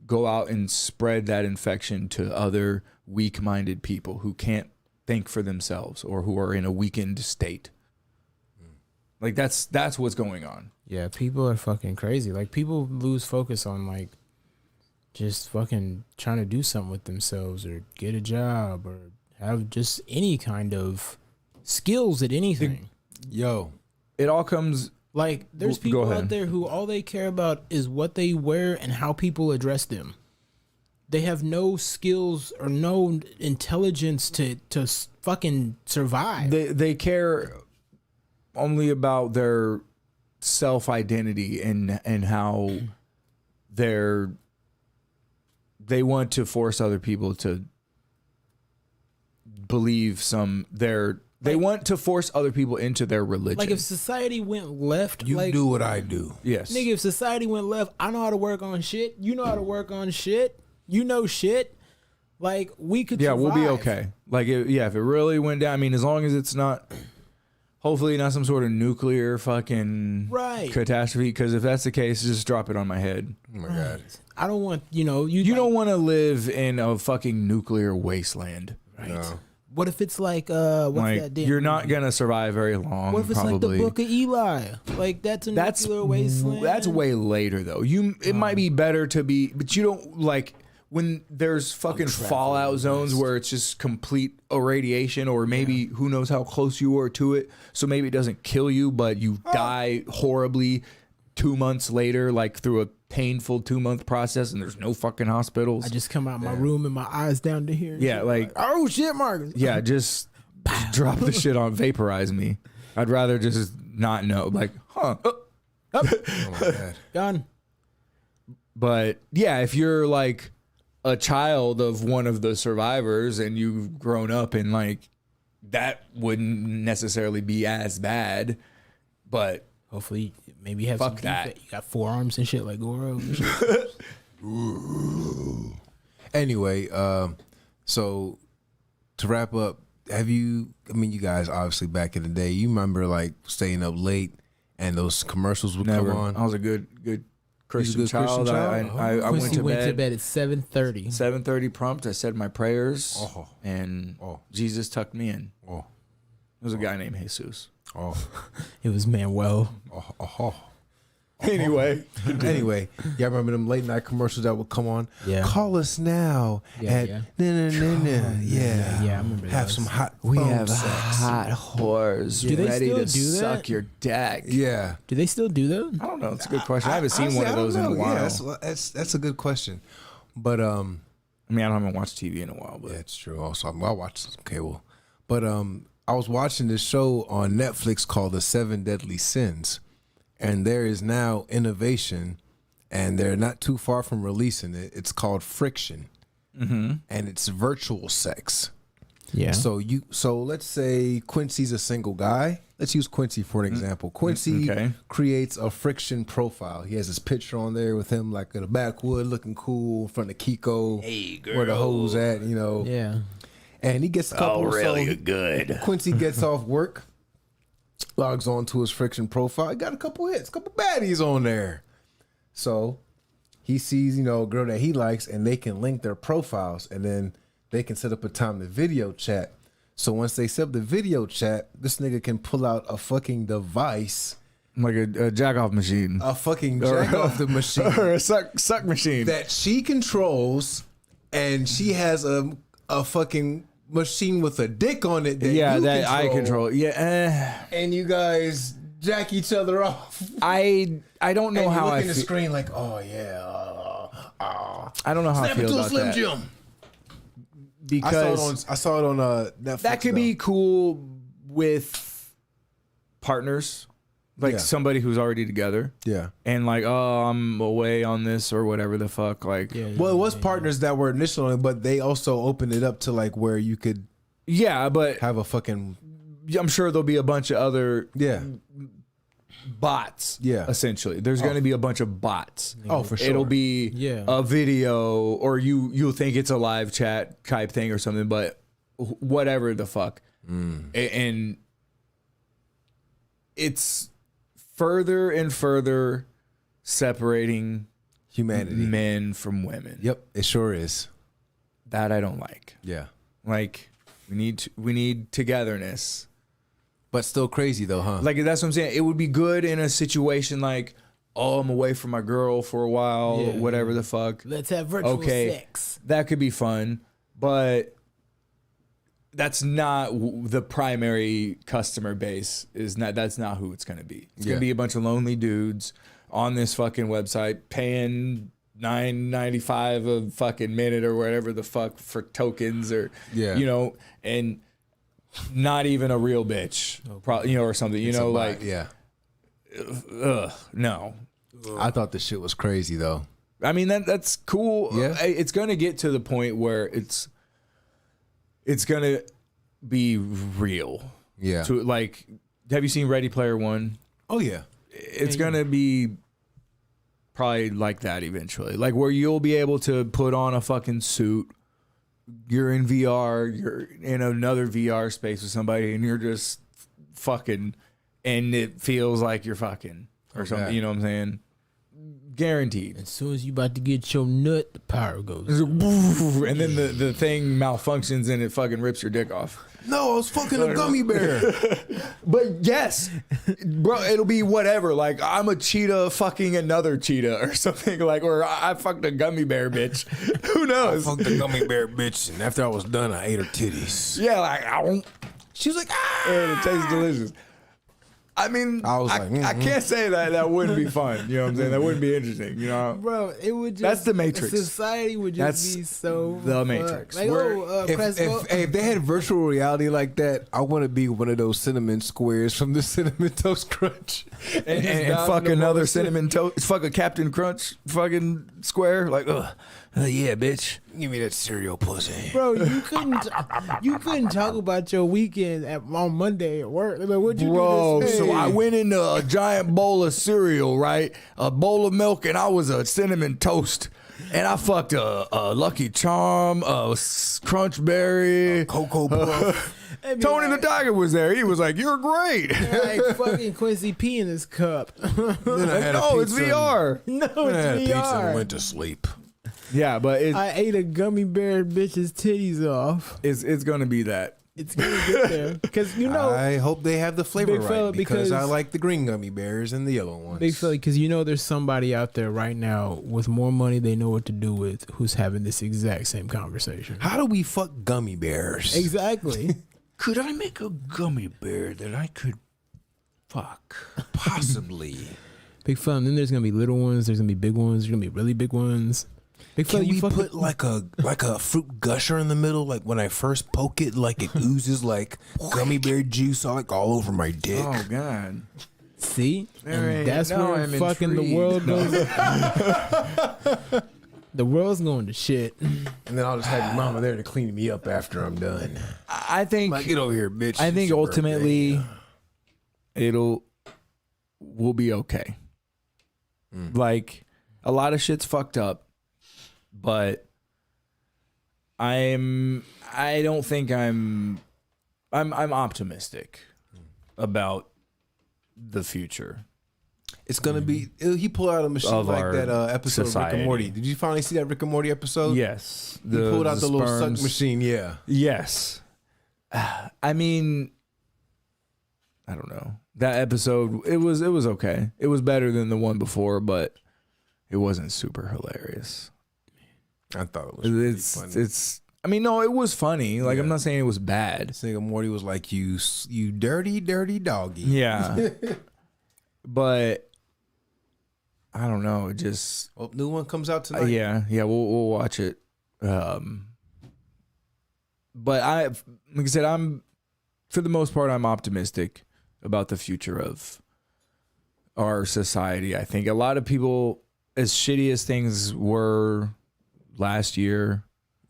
go out and spread that infection to other weak-minded people who can't think for themselves or who are in a weakened state. Like that's what's going on. Yeah, people are fucking crazy. Like people lose focus on like just fucking trying to do something with themselves or get a job or have just any kind of skills at anything. Yo, It all comes. Like, there's Go people ahead. out there who all they care about is what they wear and how people address them. They have no skills or no intelligence to fucking survive. They care only about their self identity and how they want to force other people to believe they want to force other people into their religion. Like, if society went left, you like, do what I do. yes, nigga, if society went left, I know how to work on shit. You know how to work on shit. You know shit. Like, we could yeah, we'll be survive. okay. Like, if it really went down, I mean, as long as it's not, hopefully not some sort of nuclear fucking Right. catastrophe. Because if that's the case, just drop it on my head. Oh my god. I don't want, you You don't want to live in a fucking nuclear wasteland. Right. No. What if it's like, what's Like, that damn you're not movie? gonna survive very long. What if it's probably. like the Book of Eli? Like, that's a nuclear wasteland. That's way later though. It might be better to be, but you don't like when there's fucking fallout zones where it's just complete irradiation, or maybe who knows how close you are to it. So maybe it doesn't kill you, but you die horribly 2 months later, like through a painful 2-month process, and there's no fucking hospitals. I just come out my room and my eyes down to here. and Yeah, shit. like- oh shit, Marcus. Yeah, just drop the shit on, vaporize me. I'd rather just not know. Like, huh? Oh my god. Gone. But yeah, if you're like a child of one of the survivors and you've grown up in like that, wouldn't necessarily be as bad. But Hopefully, maybe you have Fuck some that. defect. You got forearms and shit like Goro. And shit. Anyway, so to wrap up, you guys obviously back in the day, you remember like staying up late and those commercials would never. come on? I was a good Christian good child. Christian child? I went Quincy to went to bed bed at 7:30. 7:30 prompt. I said my prayers, Oh. and Oh. Jesus tucked me in. Oh, It was a guy named Jesus. oh, It was Manuel. oh. Anyway, Anyway, y'all remember them late night commercials that would come on? Yeah. Call us now Yeah, at yeah. Yeah, Yeah, I remember have those. some hot we phone have sex. hot whores Do they ready still to do that? suck your dick. Yeah. Do they still do that? I don't know. It's a good question. I haven't seen Honestly, one of I don't those in a know. while. Yeah, that's a good question. But I mean, I haven't watched TV in a while, but yeah, it's true. Also, I watch some cable. But I was watching this show on Netflix called The 7 Deadly Sins, and there is now innovation, and they're not too far from releasing it. It's called Friction, and it's virtual sex. Yeah. So let's say Quincy's a single guy. Let's use Quincy for an example. Quincy okay. creates a Friction profile. He has his picture on there with him like in a backwood looking cool in front of Kiko. Hey, girl. Where the hoes at, Yeah. And he gets a couple good. Quincy gets off work, logs on to his Friction profile. He got a couple hits, a couple baddies on there. So he sees, a girl that he likes, and they can link their profiles, and then they can set up a time to video chat. So once they set up the video chat, this nigga can pull out a fucking device, Like a jack off machine. a fucking jack off the machine Or a suck machine. that she controls, and she has a fucking machine with a dick on it that yeah, you that I control. Yeah. And you guys jack each other off. I don't know And you how look I in the feel. screen like, oh yeah, I don't know how I feel about that. Jim. Because I saw it on Netflix. that could be cool with partners, like Yeah. somebody who's already together. Yeah. And like, oh, I'm away on this or whatever the fuck. Like, Yeah. Well, it was partners that were initially, but they also opened it up to like where you could yeah, but have a fucking I'm sure there'll be a bunch of other yeah. bots. Yeah. Essentially, there's going to be a bunch of bots. Oh, for sure. It'll be Yeah. a video, or you'll think it's a live chat type thing or something, but whatever the fuck. And it's further and further separating humanity. men from women. Yep, it sure is. That I don't like. Yeah. Like we need togetherness. But still crazy though, huh? Like that's what I'm saying. It would be good in a situation like oh, I'm away from my girl for a while, whatever the fuck. Let's have virtual sex. That could be fun, but that's not the primary customer base. That's not who it's going to be. It's going to be a bunch of lonely dudes on this fucking website paying $9.95 a fucking minute or whatever the fuck for tokens or you know, and not even a real bitch, you know, or something. You know, like no. I thought this shit was crazy though. I mean that's cool. Yeah. It's going to get to the point where it's going to be real. Yeah. To like, have you seen Ready Player One? Oh yeah. It's going to be probably like that eventually. Like where you'll be able to put on a fucking suit. You're in VR, you're in another VR space with somebody and you're just fucking, and it feels like you're fucking or something. You know what I'm saying? Guaranteed. As soon as you about to get your nut, the power goes. And then the thing malfunctions and it fucking rips your dick off. No, I was fucking a gummy bear. But yes, bro, it'll be whatever. Like I'm a cheetah fucking another cheetah or something like, or I fucked a gummy bear bitch. Who knows? I fucked a gummy bear bitch, and after I was done, I ate her titties. Yeah, like She was like, ah. and it tastes delicious. I mean, I can't say that wouldn't be fun. You know what I'm saying? That wouldn't be interesting. You know, bro, it would just. That's the Matrix. Society would just be so. The Matrix. Like, if they had virtual reality like that, I want to be one of those cinnamon squares from the Cinnamon Toast Crunch, and fuck another cinnamon toast. Fuck a Captain Crunch fucking square. Like, yeah, bitch. Give me that cereal pussy, bro. You couldn't talk about your weekend on Monday at work. Like, what'd you do this day? So I went into a giant bowl of cereal, right? A bowl of milk, and I was a cinnamon toast. And I fucked a Lucky Charm, a Crunch Berry, Cocoa Puff. Tony the Tiger was there. He was like, "You're great." Like fucking Quincy P in this cup. Then I had no, it's VR. No, it's I had a pizza VR. and went to sleep. Yeah, but I ate a gummy bear bitch's titties off. it's gonna be that. It's gonna get there because you know. I hope they have the flavor Big fella, right because I like the green gummy bears and the yellow ones. Big fella, because you know there's somebody out there right now with more money they know what to do with who's having this exact same conversation. How do we fuck gummy bears? Exactly. Could I make a gummy bear that I could fuck? Possibly. Big fella. And then there's gonna be little ones. There's gonna be big ones. There's gonna be really big ones. Big Can fella, we put like a fruit gusher in the middle? Like when I first poke it, like it oozes like gummy bear juice like all over my dick. Oh God! See, Right. and that's Now where I'm fucking intrigued. the world goes. The world's going to shit. And then I'll just have your mama there to clean me up after I'm done. I think. Like, get over here, bitch. I think It's your ultimately, birthday. we'll be okay. Like a lot of shit's fucked up, but I'm optimistic about the future. It's gonna be. He pulled out a machine Of like our that episode of Rick society. and Morty. Did you finally see that Rick and Morty episode? Yes, He pulled out the little suck sperms. machine. Yeah. Yes, I mean, I don't know. That episode, it was okay. It was better than the one before, but it wasn't super hilarious. I thought it was really funny. It's. I mean, no, it was funny. Like, I'm not saying it was bad. This nigga Morty was like, you dirty, dirty doggy. Yeah, but I don't know. It just Oh, new one comes out tonight. yeah. We'll watch it. But like I said, I'm for the most part I'm optimistic about the future of our society. I think a lot of people, as shitty as things were last year,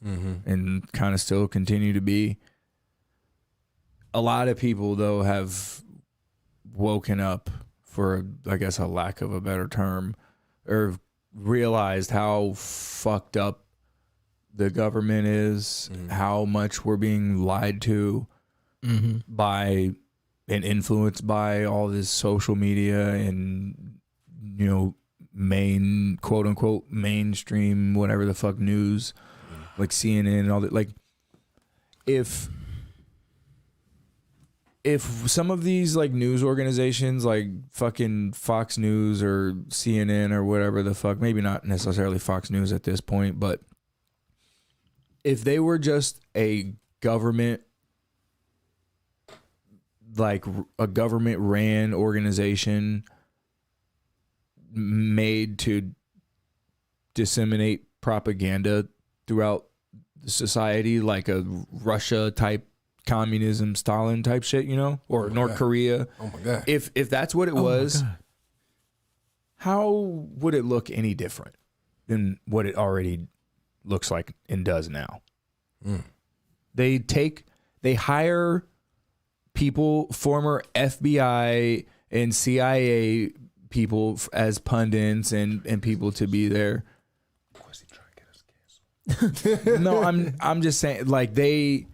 and kind of still continue to be, a lot of people though have woken up, for I guess a lack of a better term, or realized how fucked up the government is, how much we're being lied to by and influenced by all this social media and, you know, quote unquote mainstream whatever the fuck news, like CNN and all that. Like, if if some of these like news organizations like fucking Fox News or CNN or whatever the fuck, maybe not necessarily Fox News at this point, but if they were just a government, like a government ran organization made to disseminate propaganda throughout society, like a Russia type communism, Stalin type shit, you know, or North Korea. Oh my God. If that's what it was, how would it look any different than what it already looks like and does now? They hire people, former FBI and CIA people as pundits and people to be there. No, I'm just saying, like they